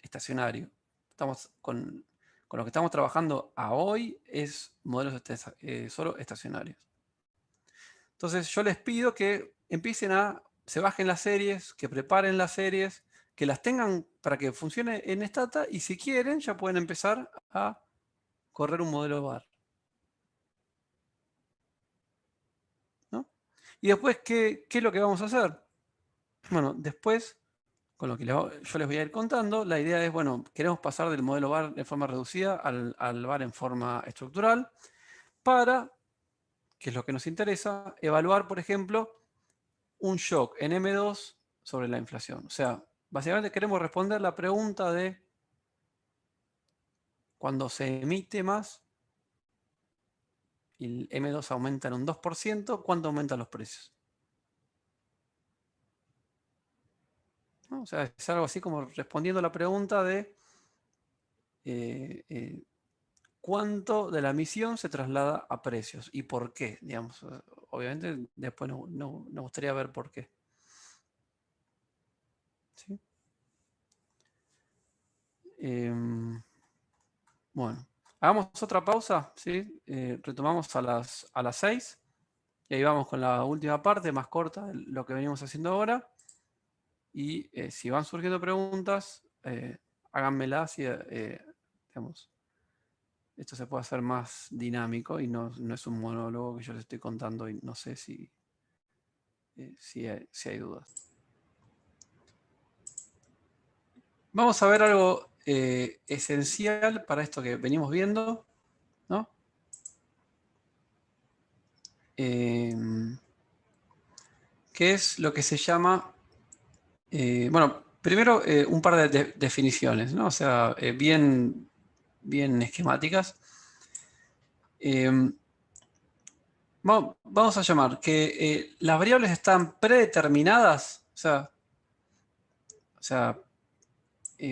estacionario. Con lo que estamos trabajando a hoy es modelos solo estacionarios. Entonces yo les pido que se bajen las series, que preparen las series, que las tengan para que funcione en Stata y si quieren ya pueden empezar a correr un modelo bar. ¿No? Y después, ¿qué es lo que vamos a hacer? Bueno, después, con lo que yo les voy a ir contando, la idea es, bueno, queremos pasar del modelo bar en forma reducida al bar en forma estructural para, que es lo que nos interesa, evaluar, por ejemplo, un shock en M2 sobre la inflación. O sea, básicamente queremos responder la pregunta de cuando se emite más y el M2 aumenta en un 2%, ¿cuánto aumentan los precios? ¿No? O sea, es algo así como respondiendo la pregunta de cuánto de la emisión se traslada a precios y por qué, digamos. Obviamente después nos gustaría ver por qué. ¿Sí? Bueno, hagamos otra pausa, ¿sí? Retomamos a las 6 y ahí vamos con la última parte, más corta, de lo que venimos haciendo ahora. Y si van surgiendo preguntas, háganmelas y digamos, esto se puede hacer más dinámico y no es un monólogo que yo les estoy contando y no sé si hay dudas. Vamos a ver algo esencial para esto que venimos viendo, ¿no? Que es lo que se llama, bueno, primero un par de definiciones, ¿no? O sea, bien esquemáticas. Vamos a llamar que las variables están predeterminadas, o sea,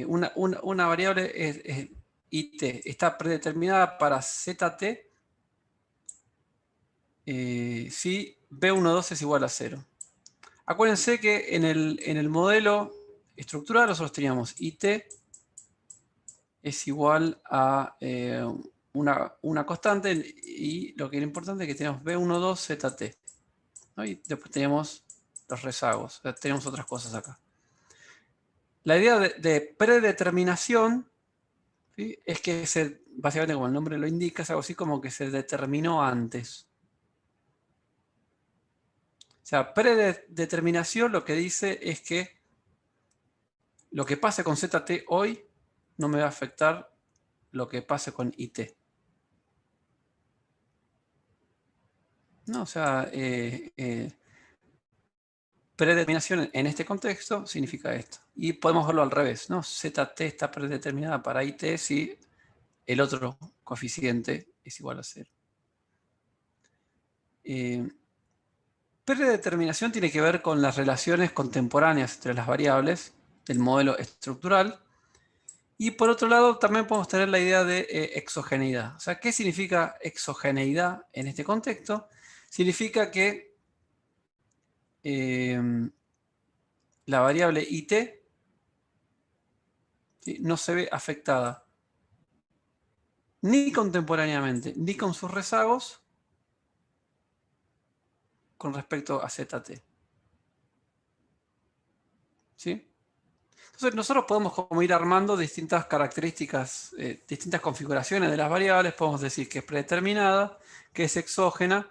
una variable es it, está predeterminada para zt si b12 es igual a 0. Acuérdense que en el modelo estructural nosotros teníamos it es igual a una constante y lo que era importante es que tenemos b12zt. ¿No? Y después tenemos los rezagos, o sea, tenemos otras cosas acá. La idea de predeterminación, ¿sí? Es que básicamente como el nombre lo indica, es algo así como que se determinó antes. O sea, predeterminación lo que dice es que lo que pase con ZT hoy no me va a afectar lo que pase con IT. No, o sea, predeterminación en este contexto significa esto. Y podemos verlo al revés, ¿no? ZT está predeterminada para IT si el otro coeficiente es igual a 0. Predeterminación tiene que ver con las relaciones contemporáneas entre las variables del modelo estructural. Y por otro lado, también podemos tener la idea de exogeneidad. O sea, ¿qué significa exogeneidad en este contexto? Significa que la variable IT, ¿sí?, no se ve afectada ni contemporáneamente, ni con sus rezagos con respecto a ZT. ¿Sí? Entonces nosotros podemos como ir armando distintas características, distintas configuraciones de las variables. Podemos decir que es predeterminada, que es exógena,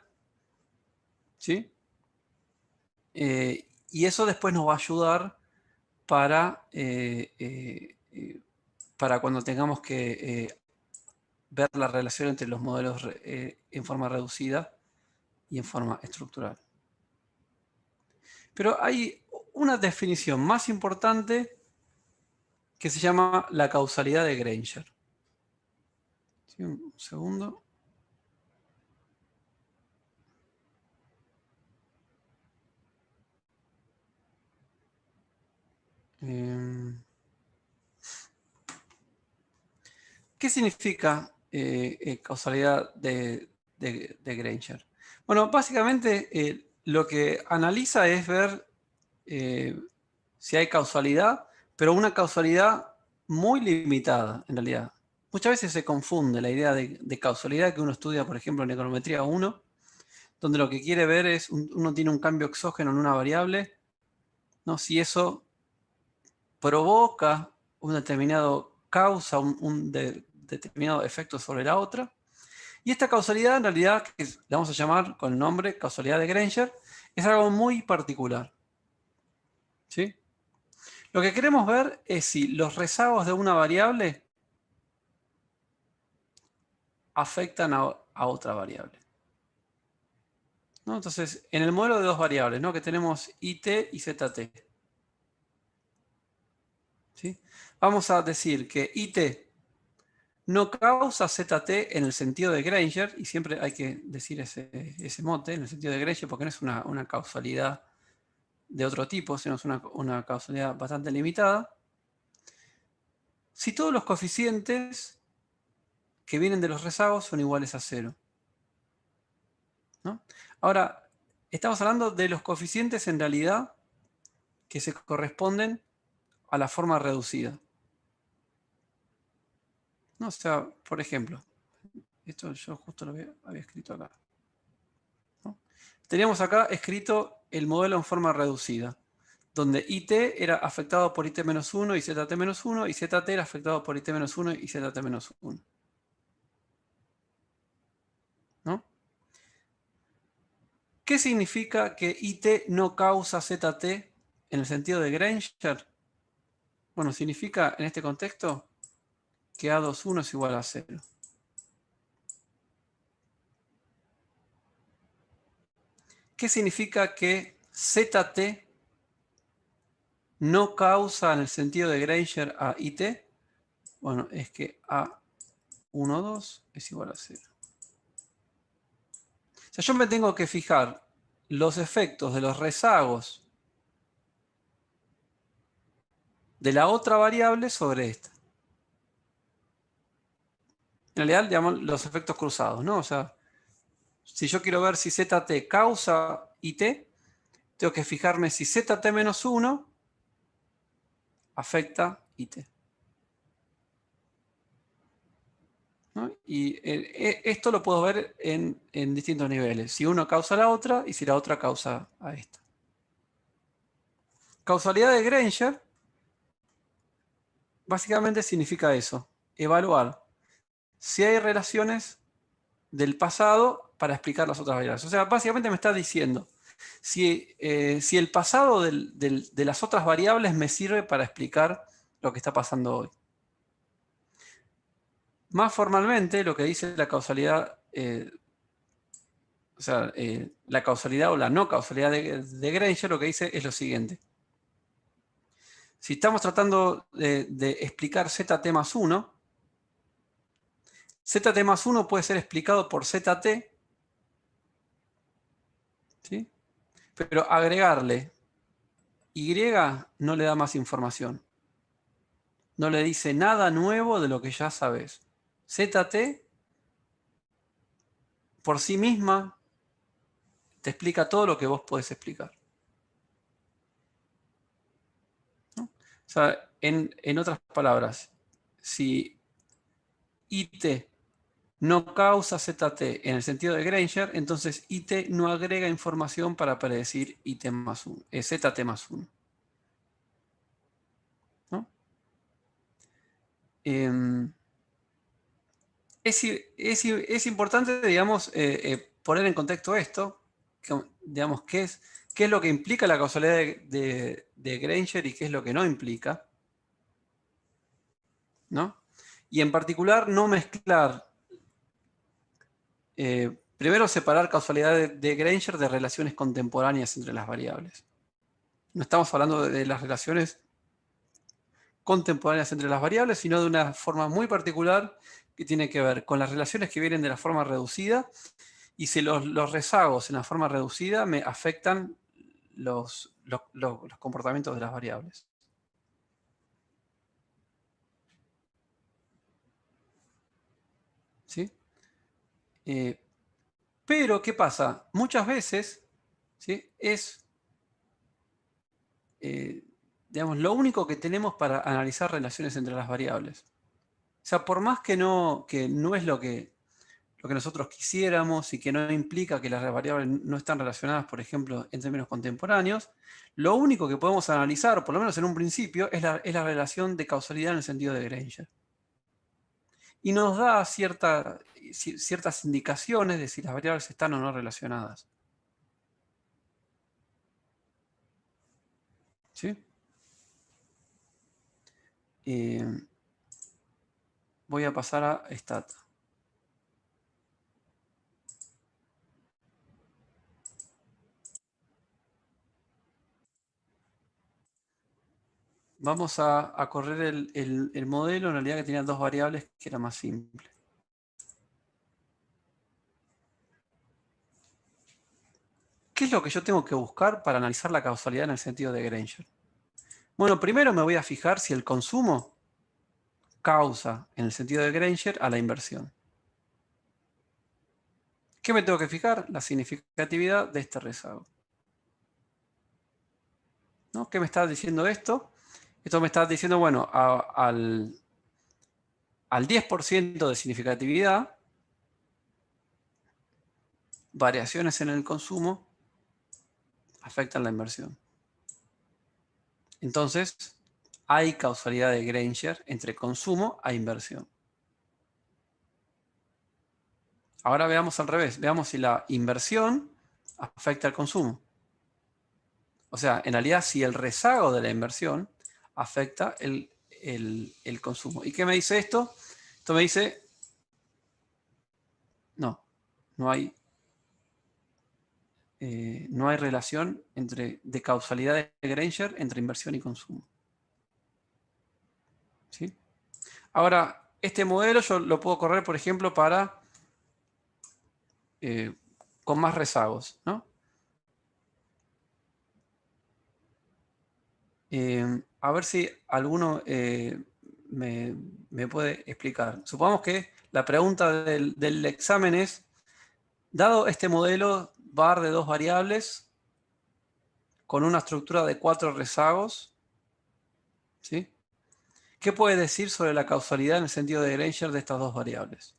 ¿sí? Y eso después nos va a ayudar para cuando tengamos que ver la relación entre los modelos en forma reducida y en forma estructural. Pero hay una definición más importante que se llama la causalidad de Granger. ¿Sí? Un segundo. ¿Qué significa causalidad de de Granger. Bueno, básicamente lo que analiza es ver si hay causalidad, pero una causalidad muy limitada, en realidad. Muchas veces se confunde la idea de causalidad que uno estudia, por ejemplo, en econometría 1, donde lo que quiere ver es, uno tiene un cambio exógeno en una variable, ¿no? Si eso provoca un determinado causa, determinado efecto sobre la otra. Y esta causalidad, en realidad, que le vamos a llamar con el nombre causalidad de Granger, es algo muy particular. ¿Sí? Lo que queremos ver es si los rezagos de una variable afectan a otra variable, ¿no? Entonces, en el modelo de dos variables, ¿no? Que tenemos IT y ZT. ¿Sí? Vamos a decir que IT no causa ZT en el sentido de Granger, y siempre hay que decir ese mote, en el sentido de Granger, porque no es una causalidad de otro tipo, sino es una causalidad bastante limitada. Si todos los coeficientes que vienen de los rezagos son iguales a 0. ¿No? Ahora, estamos hablando de los coeficientes en realidad que se corresponden a la forma reducida. ¿No? O sea, por ejemplo, esto yo justo lo había escrito acá. ¿No? Teníamos acá escrito el modelo en forma reducida, donde IT era afectado por IT-1 y ZT-1, y ZT era afectado por IT-1 y ZT-1. ¿No? ¿Qué significa que IT no causa ZT en el sentido de Granger? Bueno, significa en este contexto que A21 es igual a 0. ¿Qué significa que ZT no causa en el sentido de Granger a IT? Bueno, es que A12 es igual a 0. O sea, yo me tengo que fijar los efectos de los rezagos de la otra variable sobre esta. En realidad, llamamos los efectos cruzados, ¿no? O sea, si yo quiero ver si ZT causa IT, tengo que fijarme si ZT-1 afecta IT. ¿No? Y esto lo puedo ver en distintos niveles. Si uno causa a la otra y si la otra causa a esta. Causalidad de Granger básicamente significa eso. Evaluar si hay relaciones del pasado para explicar las otras variables. O sea, básicamente me está diciendo si el pasado de las otras variables me sirve para explicar lo que está pasando hoy. Más formalmente, lo que dice la causalidad, la causalidad o la no causalidad de Granger, lo que dice es lo siguiente. Si estamos tratando de explicar ZT más 1, ZT más 1 puede ser explicado por ZT, ¿sí? Pero agregarle Y no le da más información. No le dice nada nuevo de lo que ya sabes. ZT por sí misma te explica todo lo que vos podés explicar. ¿No? O sea, en otras palabras, si IT no causa ZT en el sentido de Granger, entonces IT no agrega información para predecir IT más 1, ZT más 1. ¿No? Es importante, digamos, poner en contexto esto, digamos, qué es lo que implica la causalidad de Granger y qué es lo que no implica, ¿no? Y en particular, no mezclar, primero separar causalidad de Granger de relaciones contemporáneas entre las variables. No estamos hablando de las relaciones contemporáneas entre las variables, sino de una forma muy particular que tiene que ver con las relaciones que vienen de la forma reducida. Y si los rezagos en la forma reducida me afectan los comportamientos de las variables. ¿Sí? Pero, ¿qué pasa? Muchas veces, ¿sí? Digamos, lo único que tenemos para analizar relaciones entre las variables. O sea, por más que no es lo que nosotros quisiéramos y que no implica que las variables no están relacionadas, por ejemplo, en términos contemporáneos, lo único que podemos analizar, por lo menos en un principio, es la relación de causalidad en el sentido de Granger. Y nos da ciertas indicaciones de si las variables están o no relacionadas. ¿Sí? Voy a pasar a Stat. Vamos a correr el modelo, en realidad que tenía dos variables, que era más simple. ¿Qué es lo que yo tengo que buscar para analizar la causalidad en el sentido de Granger? Bueno, primero me voy a fijar si el consumo causa, en el sentido de Granger, a la inversión. ¿Qué me tengo que fijar? La significatividad de este rezago. ¿No? ¿Qué me está diciendo esto? Esto me está diciendo, bueno, al 10% de significatividad, variaciones en el consumo afectan la inversión. Entonces, hay causalidad de Granger entre consumo e inversión. Ahora veamos al revés. Veamos si la inversión afecta al consumo. O sea, en realidad, si el rezago de la inversión afecta el consumo. ¿Y qué me dice esto? Esto me dice, no hay relación de causalidad de Granger entre inversión y consumo. ¿Sí? Ahora, este modelo yo lo puedo correr, por ejemplo, para con más rezagos, ¿no? A ver si alguno me puede explicar. Supongamos que la pregunta del examen es, dado este modelo var de dos variables con una estructura de 4 rezagos, ¿sí? ¿Qué puede decir sobre la causalidad en el sentido de Granger de estas dos variables?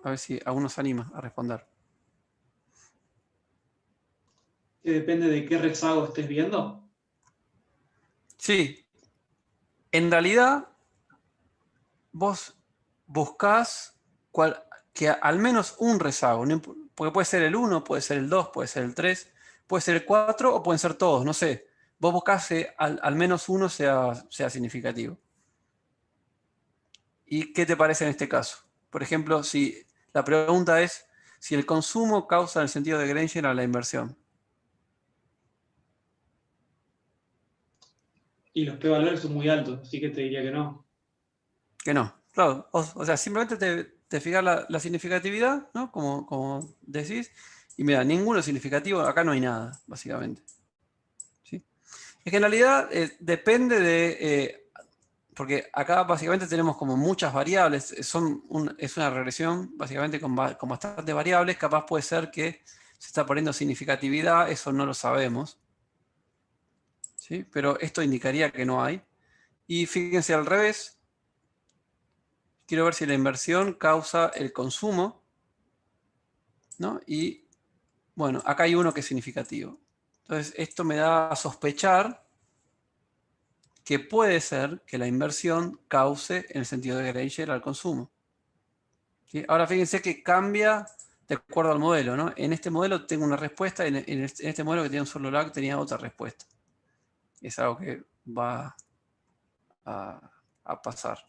A ver si alguno se anima a responder. Que depende de qué rezago estés viendo. Sí, en realidad vos buscás que al menos un rezago, porque puede ser el 1, puede ser el 2, puede ser el 3, puede ser el 4 o pueden ser todos, no sé. Vos buscás que al menos uno sea significativo. ¿Y qué te parece en este caso? Por ejemplo, si la pregunta es si el consumo causa en el sentido de Granger a la inversión. Y los p-valores son muy altos, así que te diría que no. Que no, claro. O sea, simplemente te fijas la significatividad, ¿no? Como decís, y mira, ninguno es significativo, acá no hay nada, básicamente. ¿Sí? Es que en realidad depende de... porque acá básicamente tenemos como muchas variables, es una regresión básicamente con bastantes variables, capaz puede ser que se está poniendo significatividad, eso no lo sabemos. ¿Sí? Pero esto indicaría que no hay. Y fíjense al revés, quiero ver si la inversión causa el consumo, ¿no? Y bueno, acá hay uno que es significativo. Entonces, esto me da a sospechar que puede ser que la inversión cause, en el sentido de Granger, al consumo. ¿Sí? Ahora fíjense que cambia de acuerdo al modelo, ¿no? En este modelo tengo una respuesta, en este modelo que tiene un solo lag tenía otra respuesta. Es algo que va a pasar.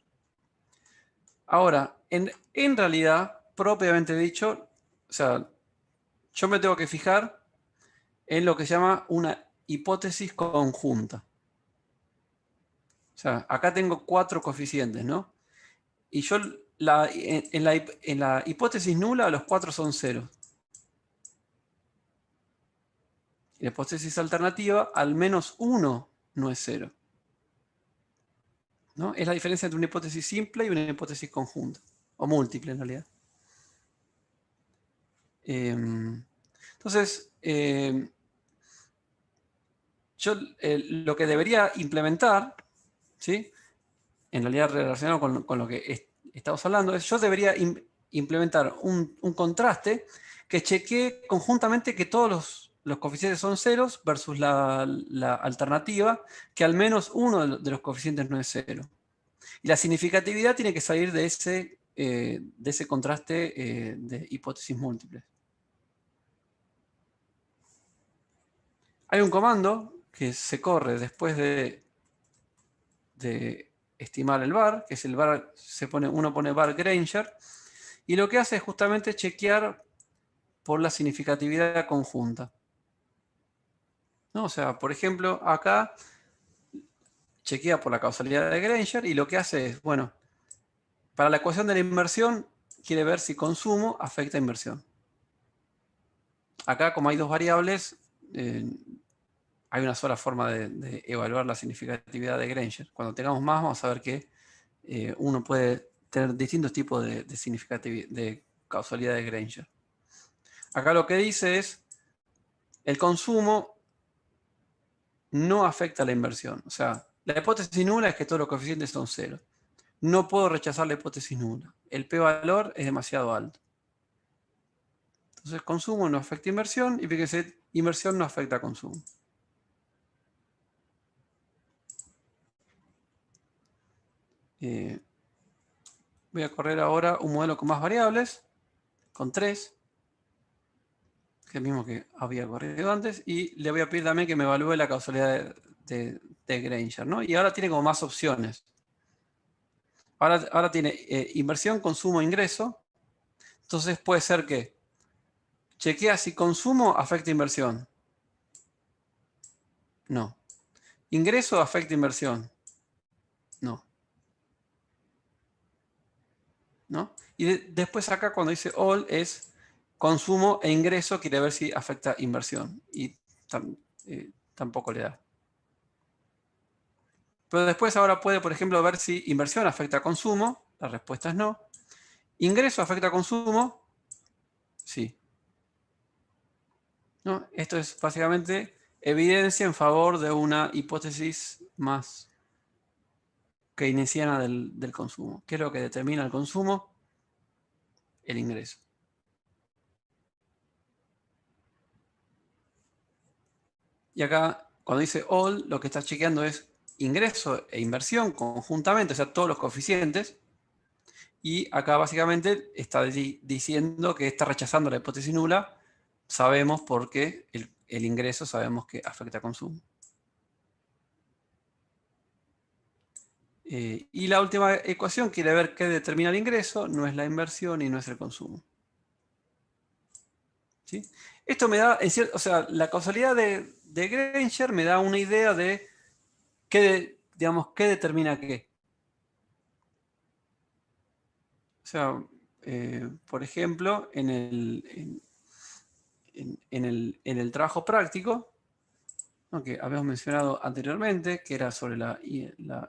Ahora, en realidad, propiamente dicho, o sea, yo me tengo que fijar en lo que se llama una hipótesis conjunta. O sea, acá tengo 4 coeficientes, ¿no? Y yo en la hipótesis nula los 4 son 0. En la hipótesis alternativa, al menos 1 no es 0. ¿no? Es la diferencia entre una hipótesis simple y una hipótesis conjunta, o múltiple en realidad. Entonces, yo lo que debería implementar, ¿sí? En realidad relacionado con lo que estamos hablando, es yo debería implementar un contraste que chequee conjuntamente que todos los coeficientes son ceros versus la alternativa que al menos uno de los coeficientes no es cero. Y la significatividad tiene que salir de ese contraste de hipótesis múltiples. Hay un comando que se corre después de estimar el var, que es el var, uno pone var Granger, y lo que hace es justamente chequear por la significatividad conjunta, ¿no? O sea, por ejemplo, acá chequea por la causalidad de Granger y lo que hace es, bueno, para la ecuación de la inversión quiere ver si consumo afecta a inversión. Acá, como hay dos variables, hay una sola forma de evaluar la significatividad de Granger. Cuando tengamos más, vamos a ver que uno puede tener distintos tipos de causalidad de Granger. Acá lo que dice es, el consumo no afecta a la inversión. O sea, la hipótesis nula es que todos los coeficientes son cero. No puedo rechazar la hipótesis nula. El p-valor es demasiado alto. Entonces, consumo no afecta a inversión y fíjense, inversión no afecta a consumo. Voy a correr ahora un modelo con más variables, con 3, que es el mismo que había corrido antes, y le voy a pedir también que me evalúe la causalidad de Granger, ¿no? Y ahora tiene como más opciones. Ahora tiene inversión, consumo, ingreso. Entonces puede ser que chequea si consumo afecta inversión. No. Ingreso afecta inversión. No. ¿No? Y después acá cuando dice all es consumo e ingreso, quiere ver si afecta inversión. Y tampoco le da. Pero después ahora puede, por ejemplo, ver si inversión afecta a consumo. La respuesta es no. Ingreso afecta a consumo. Sí. ¿No? Esto es básicamente evidencia en favor de una hipótesis más keynesiana del consumo. ¿Qué es lo que determina el consumo? El ingreso. Y acá, cuando dice all, lo que está chequeando es ingreso e inversión conjuntamente, o sea, todos los coeficientes. Y acá básicamente está diciendo que está rechazando la hipótesis nula. Sabemos porque el ingreso sabemos que afecta a consumo. Y la última ecuación quiere ver qué determina el ingreso, no es la inversión y no es el consumo. ¿Sí? Esto me da, o sea, la causalidad de Granger me da una idea de qué, digamos, qué determina qué. O sea, por ejemplo, en el trabajo práctico, ¿no? Que habíamos mencionado anteriormente, que era sobre la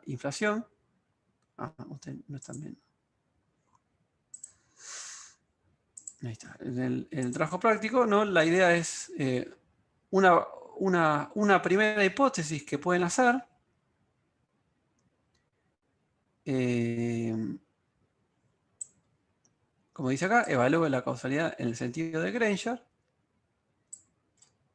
inflación. Ustedes no están viendo. Ahí está. En el trabajo práctico, ¿no? La idea es una primera hipótesis que pueden hacer. Como dice acá, evalúe la causalidad en el sentido de Granger.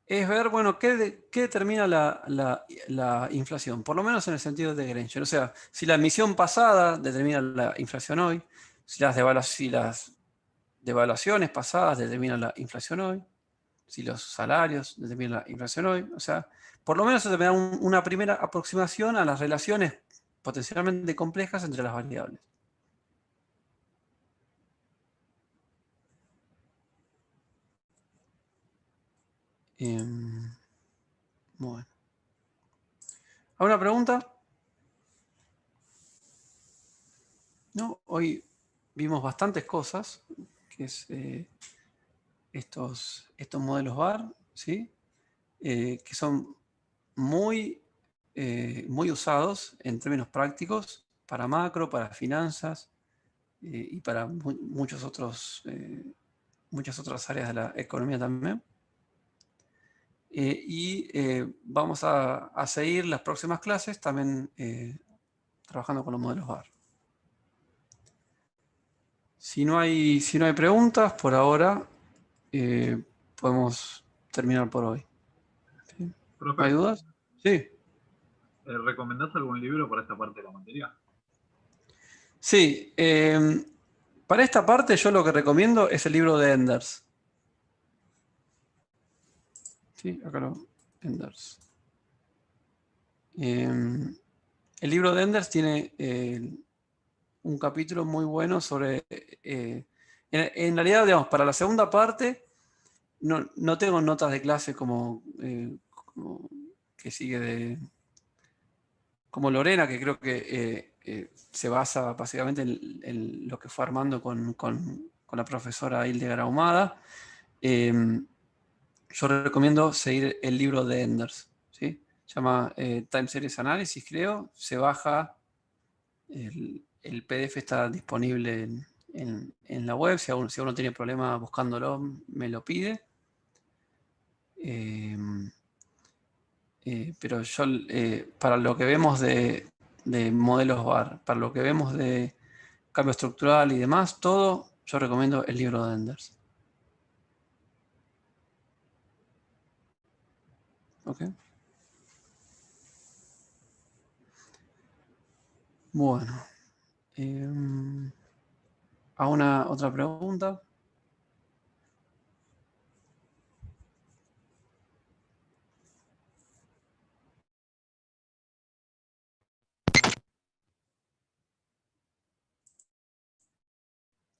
Es ver, bueno, qué determina la inflación, por lo menos en el sentido de Granger. O sea, si la emisión pasada determina la inflación hoy, si las devaluaciones pasadas determinan la inflación hoy, si los salarios determinan la inflación hoy. O sea, por lo menos se te da una primera aproximación a las relaciones potencialmente complejas entre las variables. Bueno. ¿Alguna pregunta? ¿No? Hoy vimos bastantes cosas, que es estos modelos VAR, ¿sí? Que son muy usados en términos prácticos para macro, para finanzas y para muchas otras áreas de la economía también. Vamos a seguir las próximas clases también trabajando con los modelos VAR. Si no hay preguntas por ahora, podemos terminar por hoy. ¿Sí? Profe, ¿Hay dudas? Sí. ¿Recomendás algún libro para esta parte de la materia? Sí. Para esta parte yo lo que recomiendo es el libro de Enders. Sí, acá lo Enders. El libro de Enders tiene un capítulo muy bueno sobre... en realidad, digamos, para la segunda parte no tengo notas de clase como que sigue como Lorena, que creo que se basa básicamente en lo que fue armando con la profesora Hildegard Ahumada. Yo recomiendo seguir el libro de Enders, ¿sí? Se llama Time Series Analysis, creo. Se baja, el PDF está disponible en la web. Si uno tiene problema buscándolo, me lo pide. Pero yo, para lo que vemos de modelos VAR, para lo que vemos de cambio estructural y demás, todo, yo recomiendo el libro de Enders. ¿Ok? Bueno. ¿Alguna otra pregunta?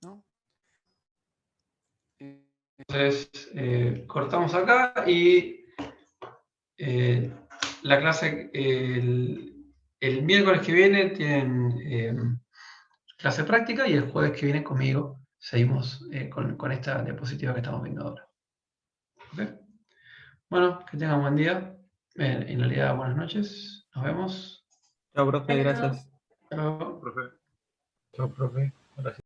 ¿No? Entonces, cortamos acá y la clase, el miércoles que viene tienen clase práctica y el jueves que viene conmigo seguimos con esta diapositiva que estamos viendo ahora. ¿Okay? Bueno, que tengan buen día. En realidad, buenas noches. Nos vemos. Chao, profe, gracias. Hasta luego. Profe. Chao, profe. Gracias.